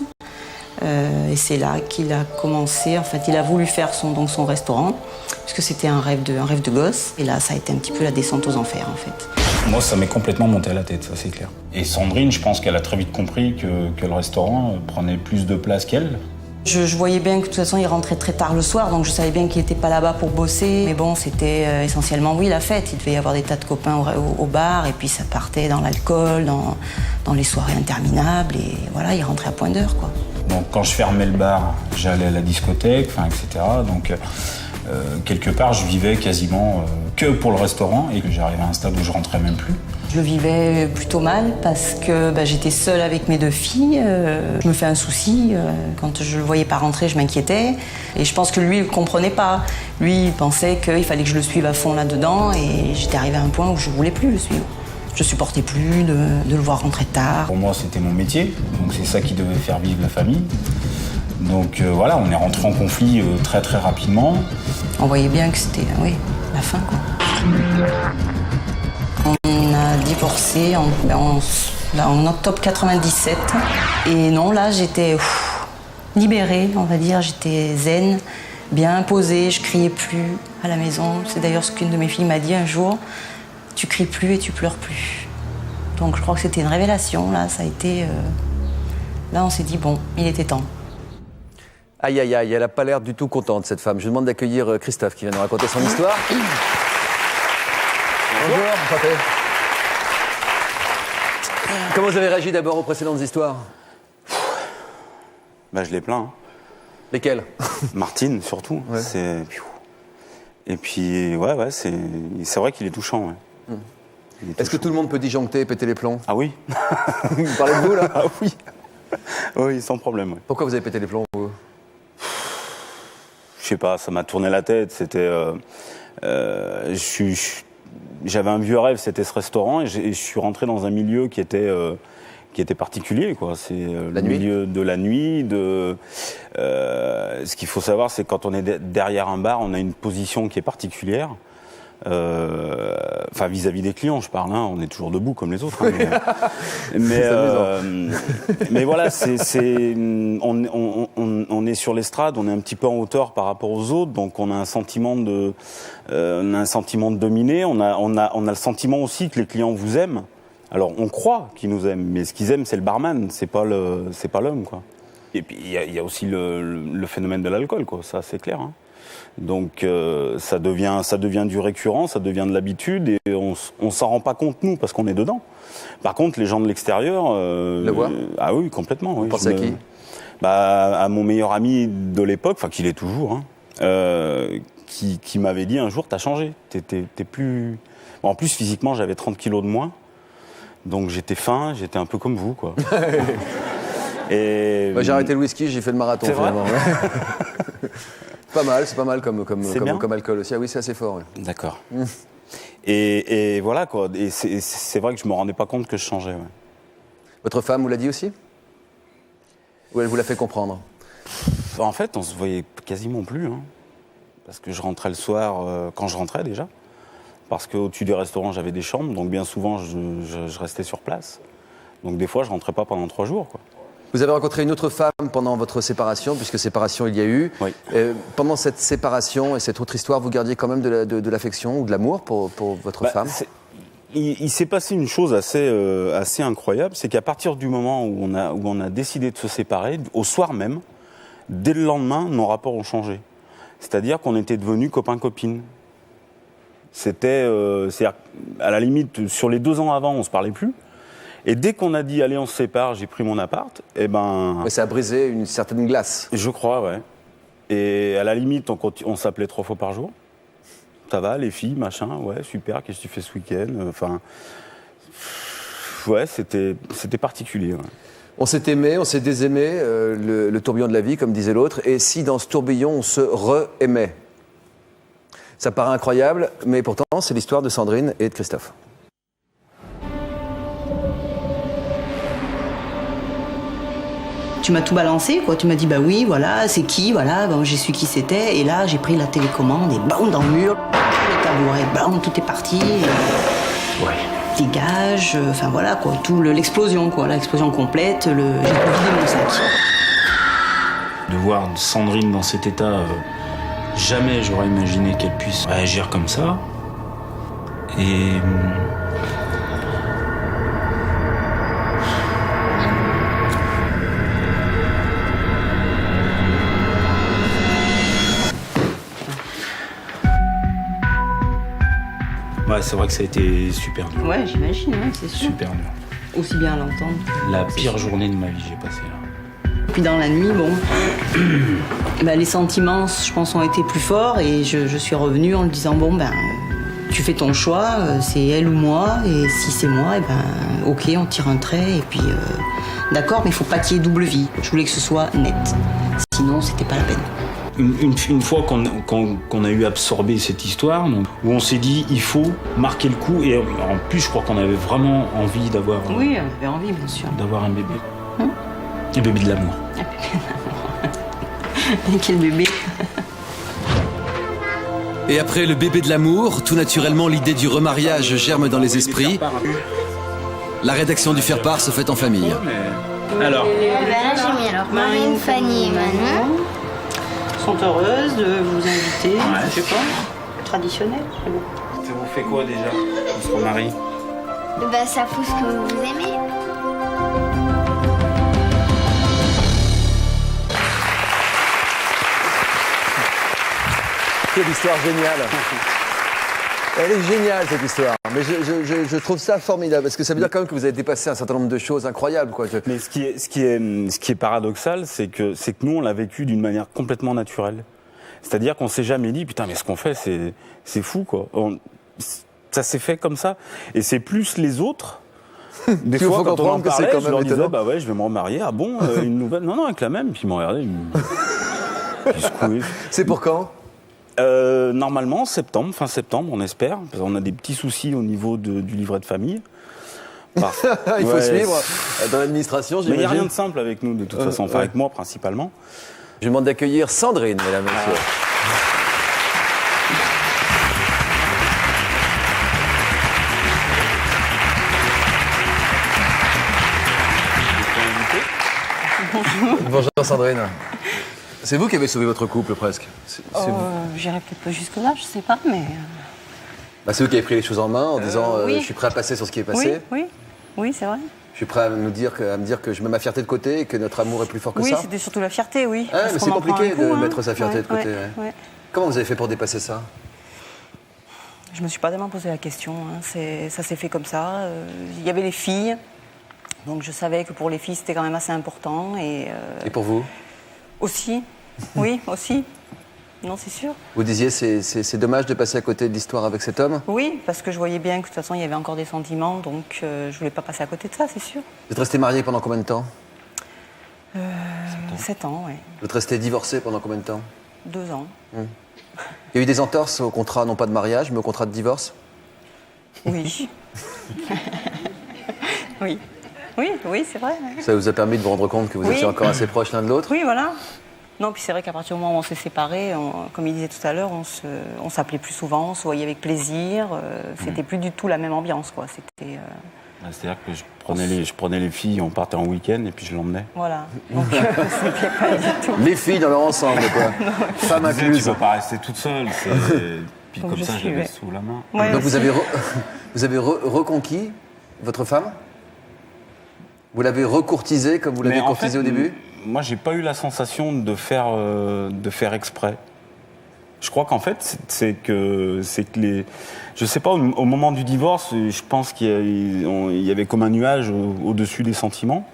Et c'est là qu'il a commencé, en fait, il a voulu faire son restaurant, puisque c'était un rêve de gosse. Et là, ça a été un petit peu la descente aux enfers, en fait. Moi, ça m'est complètement monté à la tête, ça c'est clair. Et Sandrine, je pense qu'elle a très vite compris que le restaurant prenait plus de place qu'elle. Je voyais bien que de toute façon, il rentrait très tard le soir, donc je savais bien qu'il n'était pas là-bas pour bosser. Mais bon, c'était essentiellement, oui, la fête. Il devait y avoir des tas de copains au bar, et puis ça partait dans l'alcool, dans les soirées interminables, et voilà, il rentrait à point d'heure, quoi. Donc quand je fermais le bar, j'allais à la discothèque, etc. Donc quelque part, je vivais quasiment que pour le restaurant, et que j'arrivais à un stade où je rentrais même plus. Je le vivais plutôt mal parce que j'étais seule avec mes 2 filles. Je me fais un souci. Quand je le voyais pas rentrer, je m'inquiétais. Et je pense que lui, il ne comprenait pas. Lui, il pensait qu'il fallait que je le suive à fond là-dedans. Et j'étais arrivée à un point où je ne voulais plus le suivre. Je supportais plus de le voir rentrer tard. Pour moi, c'était mon métier. Donc c'est ça qui devait faire vivre la famille. Donc voilà, on est rentré en conflit très très rapidement. On voyait bien que c'était la fin, quoi. On a divorcé en octobre 97. Et non, là, j'étais libérée, on va dire. J'étais zen, bien posée, je criais plus à la maison. C'est d'ailleurs ce qu'une de mes filles m'a dit un jour. Tu cries plus et tu pleures plus. Donc je crois que c'était une révélation, là. Ça a été... Là, on s'est dit, bon, il était temps. Aïe, aïe, aïe, elle n'a pas l'air du tout contente, cette femme. Je demande d'accueillir Christophe, qui vient nous raconter son histoire. Bonjour, enchanté. Comment vous avez réagi d'abord aux précédentes histoires ? Je les plains. Lesquelles ? Martine, surtout. Ouais. Et puis, c'est vrai qu'il est touchant. Ouais. Est-ce que tout le monde peut disjoncter et péter les plombs ? Ah oui. Vous parlez de vous, là ? Ah oui. Oui, sans problème. Ouais. Pourquoi vous avez pété les plombs, vous ? Je sais pas, ça m'a tourné la tête. C'était... J'avais un vieux rêve, c'était ce restaurant, et je suis rentré dans un milieu qui était particulier, quoi. C'est le milieu de la nuit. Ce qu'il faut savoir, c'est que quand on est derrière un bar, on a une position qui est particulière. Enfin, vis-à-vis des clients, je parle. Hein, on est toujours debout comme les autres. Hein, mais voilà, on est sur l'estrade, on est un petit peu en hauteur par rapport aux autres, donc on a un sentiment de dominer. On a le sentiment aussi que les clients vous aiment. Alors, on croit qu'ils nous aiment, mais ce qu'ils aiment, c'est le barman, c'est pas l'homme, quoi. Et puis, il y a aussi le phénomène de l'alcool, quoi. Ça, c'est clair. Hein. Donc, ça devient du récurrent, ça devient de l'habitude, et on s'en rend pas compte, nous, parce qu'on est dedans. Par contre, les gens de l'extérieur... le voient ? Ah oui, complètement. Vous pensez à qui ? À mon meilleur ami de l'époque, enfin, qu'il est toujours, hein, qui m'avait dit un jour, t'as changé, t'es plus... Bon, en plus, physiquement, j'avais 30 kilos de moins. Donc j'étais fin, j'étais un peu comme vous, quoi. Et... J'ai arrêté le whisky, j'ai fait le marathon. C'est vrai. C'est pas mal comme alcool aussi. Ah oui, c'est assez fort. Ouais. D'accord. Et voilà, quoi. Et c'est vrai que je me rendais pas compte que je changeais. Ouais. Votre femme vous l'a dit aussi ? Ou elle vous l'a fait comprendre ? En fait, on se voyait quasiment plus, hein, parce que je rentrais le soir, quand je rentrais déjà. Parce qu'au-dessus du restaurant, j'avais des chambres, donc bien souvent, je restais sur place. Donc des fois, je rentrais pas pendant 3 jours, quoi. Vous avez rencontré une autre femme pendant votre séparation, puisque séparation il y a eu. Oui. Pendant cette séparation et cette autre histoire, vous gardiez quand même de l'affection ou de l'amour pour votre femme ? Il s'est passé une chose assez incroyable, c'est qu'à partir du moment où on a décidé de se séparer, au soir même, dès le lendemain, nos rapports ont changé. C'est-à-dire qu'on était devenus copains-copines. C'était, à la limite, sur les 2 ans avant, on se parlait plus. Et dès qu'on a dit, allez, on se sépare, j'ai pris mon appart, et ben... Mais ça a brisé une certaine glace. Je crois, ouais. Et à la limite, on s'appelait 3 fois par jour. Ça va, les filles, machin, ouais, super, qu'est-ce que tu fais ce week-end? Enfin... Ouais, c'était particulier, ouais. On s'est aimé, on s'est désaimé, le tourbillon de la vie, comme disait l'autre. Et si dans ce tourbillon, on se re-aimait? Ça paraît incroyable, mais pourtant, c'est l'histoire de Sandrine et de Christophe. Tu m'as tout balancé, quoi. Tu m'as dit, bah oui, voilà, c'est qui, voilà, bon, j'ai su qui c'était. Et là, j'ai pris la télécommande et bam, dans le mur, le tabouret, bam, tout est parti. Ouais. Dégage, enfin voilà, quoi. Tout l'explosion, quoi. L'explosion complète, j'ai vidé mon sac. De voir Sandrine dans cet état, jamais j'aurais imaginé qu'elle puisse réagir comme ça. Et... Ouais, c'est vrai que ça a été super dur. Ouais, j'imagine, ouais, c'est sûr. Super dur. Aussi bien à l'entendre. La pire journée de ma vie, j'ai passé là. Puis dans la nuit, bon, ben, les sentiments, je pense, ont été plus forts et je suis revenue en lui disant, bon, ben, tu fais ton choix, c'est elle ou moi, et si c'est moi, et ben, ok, on tire un trait, et puis, d'accord, mais il faut pas qu'il y ait double vie. Je voulais que ce soit net. Sinon, c'était pas la peine. Une fois qu'on a eu absorbé cette histoire, donc, où on s'est dit il faut marquer le coup, et en plus je crois qu'on avait vraiment envie d'avoir... Oui, on avait envie, bien sûr. D'avoir un bébé. Un bébé de l'amour. Quel bébé. Et après le bébé de l'amour, tout naturellement l'idée du remariage germe dans les esprits. La rédaction du faire-part se fait en famille. Alors Là, j'ai mis alors Marine, Fanny et Manon. Sont heureuses de vous inviter, je sais pas, traditionnel, c'est bon. Ça vous fait quoi déjà, on se remarie? Bah, ça fout ce que vous aimez. Quelle histoire géniale. Elle est géniale, cette histoire. Mais je trouve ça formidable, parce que ça veut dire quand même que vous avez dépassé un certain nombre de choses incroyables, quoi. Mais ce qui est paradoxal, c'est que nous, on l'a vécu d'une manière complètement naturelle. C'est-à-dire qu'on s'est jamais dit, putain, mais ce qu'on fait, c'est fou, quoi. Ça s'est fait comme ça. Et c'est plus les autres. Des fois, quand on en parlait, je leur disais, bah ouais, je vais me remarier. Ah bon, une nouvelle? Non, avec la même. Puis ils m'ont regardé, ils secouaient. C'est pour quand? Normalement, septembre, fin septembre, on espère. Parce qu'on a des petits soucis au niveau du livret de famille. Il faut suivre dans l'administration, j'imagine. Mais il n'y a rien de simple avec nous, de toute façon. Enfin, avec moi, principalement. Je demande d'accueillir Sandrine, mesdames et messieurs. Bonjour Sandrine. C'est vous qui avez sauvé votre couple presque. J'irai peut-être pas jusque-là, je sais pas, mais... Bah, c'est vous qui avez pris les choses en main en disant oui. Je suis prêt à passer sur ce qui est passé. Oui, c'est vrai. Je suis prêt à me dire que je mets ma fierté de côté et que notre amour est plus fort que ça. Oui, c'était surtout la fierté, oui. Ah, mais c'est compliqué de mettre sa fierté de côté. Ouais. Comment vous avez fait pour dépasser ça? Je me suis pas tellement posé la question. Ça s'est fait comme ça. Il y avait les filles, donc je savais que pour les filles c'était quand même assez important. Et pour vous? Aussi, oui, aussi. Non, c'est sûr. Vous disiez c'est dommage de passer à côté de l'histoire avec cet homme? Oui, parce que je voyais bien que de toute façon il y avait encore des sentiments, donc je voulais pas passer à côté de ça, c'est sûr. Vous êtes resté marié pendant combien de temps? 7 ans, oui. Vous êtes resté divorcé pendant combien de temps? 2 ans. Il y a eu des entorses au contrat, non pas de mariage, mais au contrat de divorce? Oui. Oui, c'est vrai. Ouais. Ça vous a permis de vous rendre compte que vous étiez encore assez proches l'un de l'autre? Oui, voilà. Non, puis c'est vrai qu'à partir du moment où on s'est séparés, comme il disait tout à l'heure, on s'appelait plus souvent, on se voyait avec plaisir. C'était plus du tout la même ambiance, quoi. C'était... C'est-à-dire que je prenais les filles, on partait en week-end et puis je l'emmenais. Voilà. Donc c'était pas du tout. Les filles dans leur ensemble, quoi. Femme incluse. Tu ne peux pas rester toute seule. Puis comme ça, je l'avais sous la main. Ouais, donc vous avez reconquis votre femme? Vous l'avez recourtisée comme vous l'avez courtisée au début? Moi, j'ai pas eu la sensation de faire exprès. Je crois qu'en fait, c'est que les... Je sais pas, au moment du divorce, je pense qu'il y avait comme un nuage au-dessus des sentiments.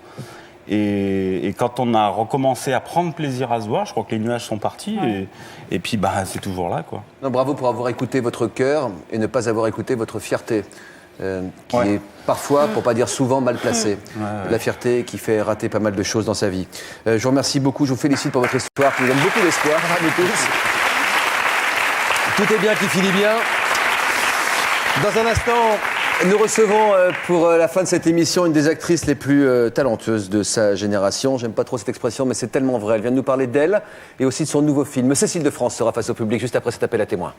Et quand on a recommencé à prendre plaisir à se voir, je crois que les nuages sont partis. Ouais. Et puis, c'est toujours là, quoi. Non, bravo pour avoir écouté votre cœur et ne pas avoir écouté votre fierté. Qui est parfois, pour pas dire souvent, mal placée. La fierté qui fait rater pas mal de choses dans sa vie. Je vous remercie beaucoup, je vous félicite pour votre histoire, qui nous donne beaucoup d'espoir à nous tous. Tout est bien qui finit bien. Dans un instant, nous recevons pour la fin de cette émission une des actrices les plus talentueuses de sa génération. J'aime pas trop cette expression, mais c'est tellement vrai. Elle vient de nous parler d'elle et aussi de son nouveau film. Cécile de France sera face au public juste après cet appel à témoins.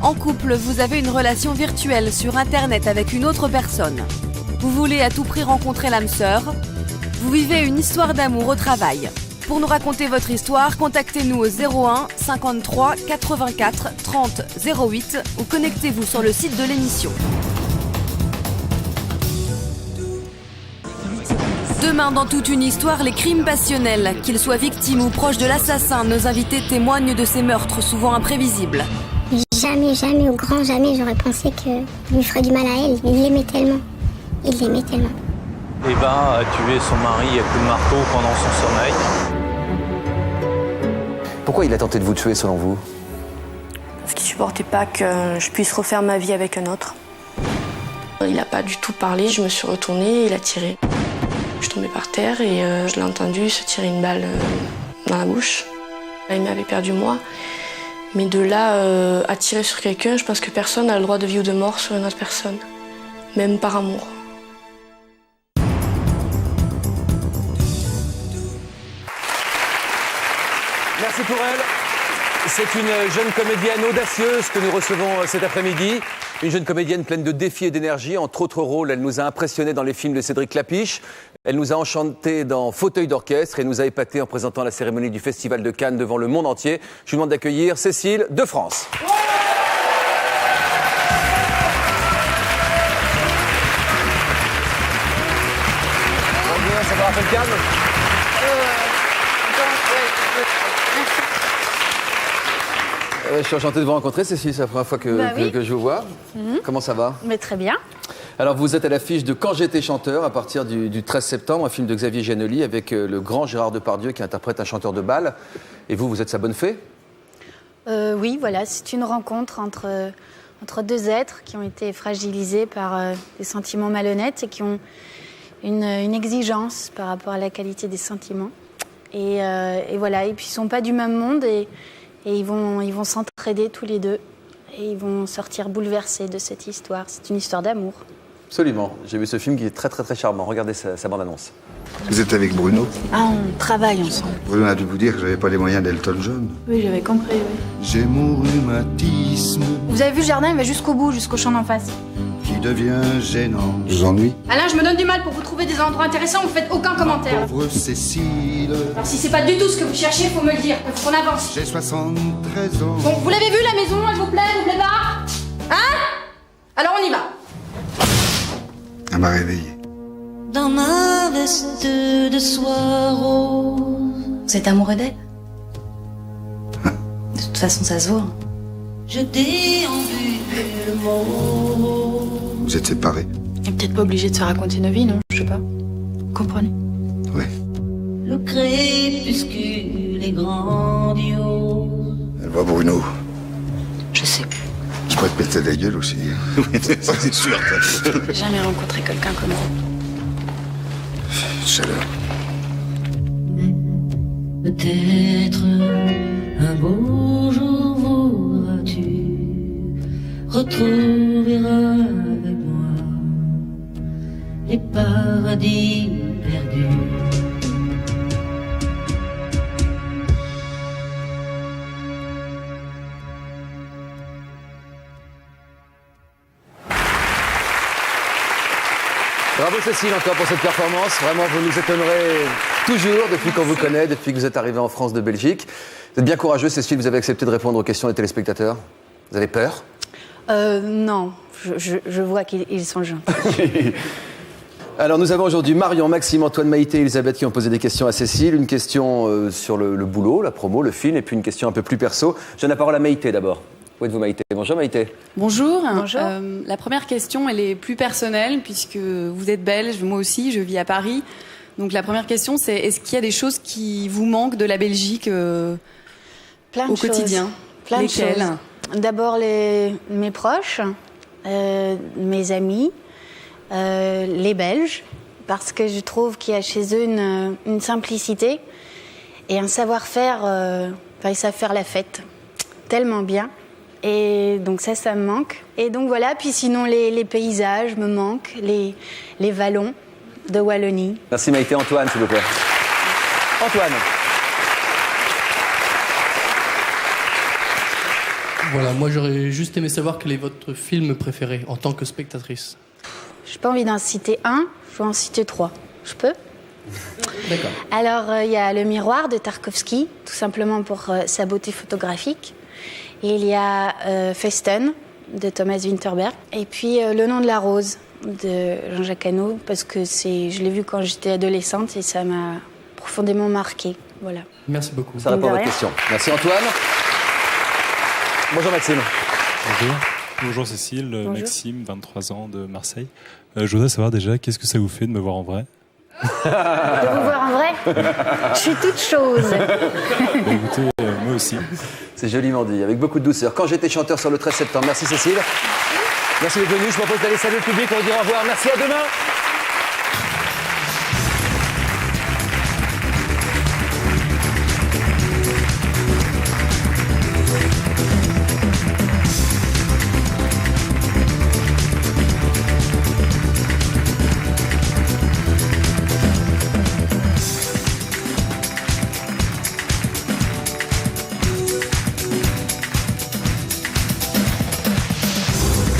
En couple, vous avez une relation virtuelle sur Internet avec une autre personne. Vous voulez à tout prix rencontrer l'âme sœur. Vous vivez une histoire d'amour au travail. Pour nous raconter votre histoire, contactez-nous au 01 53 84 30 08 ou connectez-vous sur le site de l'émission. Demain, dans toute une histoire, les crimes passionnels. Qu'ils soient victimes ou proches de l'assassin, nos invités témoignent de ces meurtres souvent imprévisibles. Jamais, au grand jamais, j'aurais pensé qu'il lui ferait du mal à elle. Il l'aimait tellement. Eva a tué son mari à coups de marteau pendant son sommeil. Pourquoi il a tenté de vous tuer, selon vous? Parce qu'il supportait pas que je puisse refaire ma vie avec un autre. Il n'a pas du tout parlé, je me suis retournée et il a tiré. Je suis tombée par terre et je l'ai entendu se tirer une balle dans la bouche. Il m'avait perdu moi. Mais de là à tirer sur quelqu'un, je pense que personne n'a le droit de vie ou de mort sur une autre personne, même par amour. Merci pour elle. C'est une jeune comédienne audacieuse que nous recevons cet après-midi. Une jeune comédienne pleine de défis et d'énergie. Entre autres rôles, elle nous a impressionnés dans les films de Cédric Clapiche. Elle nous a enchantés dans Fauteuil d'orchestre et nous a épatés en présentant la cérémonie du Festival de Cannes devant le monde entier. Je vous demande d'accueillir Cécile de France. Bonjour, ça va, Raphaël Cannes? Je suis enchanté de vous rencontrer, Cécile, c'est la première fois que je vous vois. Comment ça va? Mais très bien. Alors, vous êtes à l'affiche de Quand j'étais chanteur, à partir du 13 septembre, un film de Xavier Giannoli avec le grand Gérard Depardieu qui interprète un chanteur de bal. Et vous êtes sa bonne fée? Oui, voilà, c'est une rencontre entre deux êtres qui ont été fragilisés par des sentiments malhonnêtes et qui ont une exigence par rapport à la qualité des sentiments. Et voilà, et puis ils ne sont pas du même monde et ils vont s'entraider tous les deux. Et ils vont sortir bouleversés de cette histoire. C'est une histoire d'amour. Absolument. J'ai vu ce film qui est très très très charmant. Regardez sa bande-annonce. Vous êtes avec Bruno? Ah, on travaille ensemble. Bruno a dû vous dire que j'avais pas les moyens d'Elton John. Oui, j'avais compris, oui. J'ai mon rhumatisme. Vous avez vu le jardin, il va jusqu'au bout, jusqu'au champ d'en face. Qui devient gênant. Je vous ennuie? Alain, je me donne du mal pour vous trouver des endroits intéressants, vous faites aucun commentaire. Pauvre Cécile. Alors si c'est pas du tout ce que vous cherchez, faut me le dire, faut qu'on avance. J'ai 73 ans. Bon, vous l'avez vu la maison, elle vous plaît pas? Hein? Alors on y va. Elle m'a réveillé. Dans ma veste de soie rose. Vous êtes amoureux d'elle? De toute façon, ça se voit. Je déambule mon. Vous êtes séparés? On est peut-être pas obligé de se raconter nos vies, non? Je sais pas. Vous comprenez? Oui. Le crépuscule est grandiose. Elle voit Bruno. Je sais. Je pourrais te péter la gueule aussi. Oui, c'est sûr. J'ai jamais rencontré quelqu'un comme vous. Chaleur. Peut-être un beau jour voudras-tu retrouver avec moi les paradis perdus. Bravo Cécile encore pour cette performance. Vraiment, vous nous étonnerez toujours depuis qu'on vous connaît, depuis que vous êtes arrivée en France de Belgique. Vous êtes bien courageuse, Cécile. Vous avez accepté de répondre aux questions des téléspectateurs. Vous avez peur? Non. Je vois qu'ils sont gentils. Alors nous avons aujourd'hui Marion, Maxime, Antoine, Maïté et Elisabeth qui ont posé des questions à Cécile. Une question sur le boulot, la promo, le film, et puis une question un peu plus perso. Je donne la parole à Maïté d'abord. Où êtes-vous Maïté? Bonjour Maïté. Bonjour. Bonjour. La première question, elle est plus personnelle puisque vous êtes belge, moi aussi, je vis à Paris. Donc la première question, c'est est-ce qu'il y a des choses qui vous manquent de la Belgique au quotidien? Plein Lesquelles? de choses. D'abord mes proches, mes amis, les Belges, parce que je trouve qu'il y a chez eux une simplicité et un savoir-faire. Ils savent faire la fête tellement bien. Et donc ça me manque. Et donc voilà, puis sinon les paysages me manquent, les vallons de Wallonie. Merci Maïté. Antoine, s'il vous plaît. Antoine. Voilà, moi j'aurais juste aimé savoir quel est votre film préféré en tant que spectatrice. Je n'ai pas envie d'en citer un, je vais en citer 3. Je peux? D'accord. Alors, il y a Le Miroir de Tarkovsky, tout simplement pour sa beauté photographique. Et il y a Festen de Thomas Winterberg. Et puis Le Nom de la Rose de Jean-Jacques Hano, parce que je l'ai vu quand j'étais adolescente et ça m'a profondément marquée. Voilà. Merci beaucoup. Ça répond à votre question. Merci Antoine. Bonjour Maxime. Bonjour. Bonjour Cécile, Bonjour. Maxime, 23 ans de Marseille. Je voudrais savoir déjà, qu'est-ce que ça vous fait de me voir en vrai? De vous voir en vrai? Je suis toute chose. Écoutez, moi aussi. C'est joliment dit, avec beaucoup de douceur. Quand j'étais chanteur sur le 13 septembre. Merci Cécile. Merci d'être venu. Je propose d'aller saluer le public. On vous dit au revoir. Merci, à demain.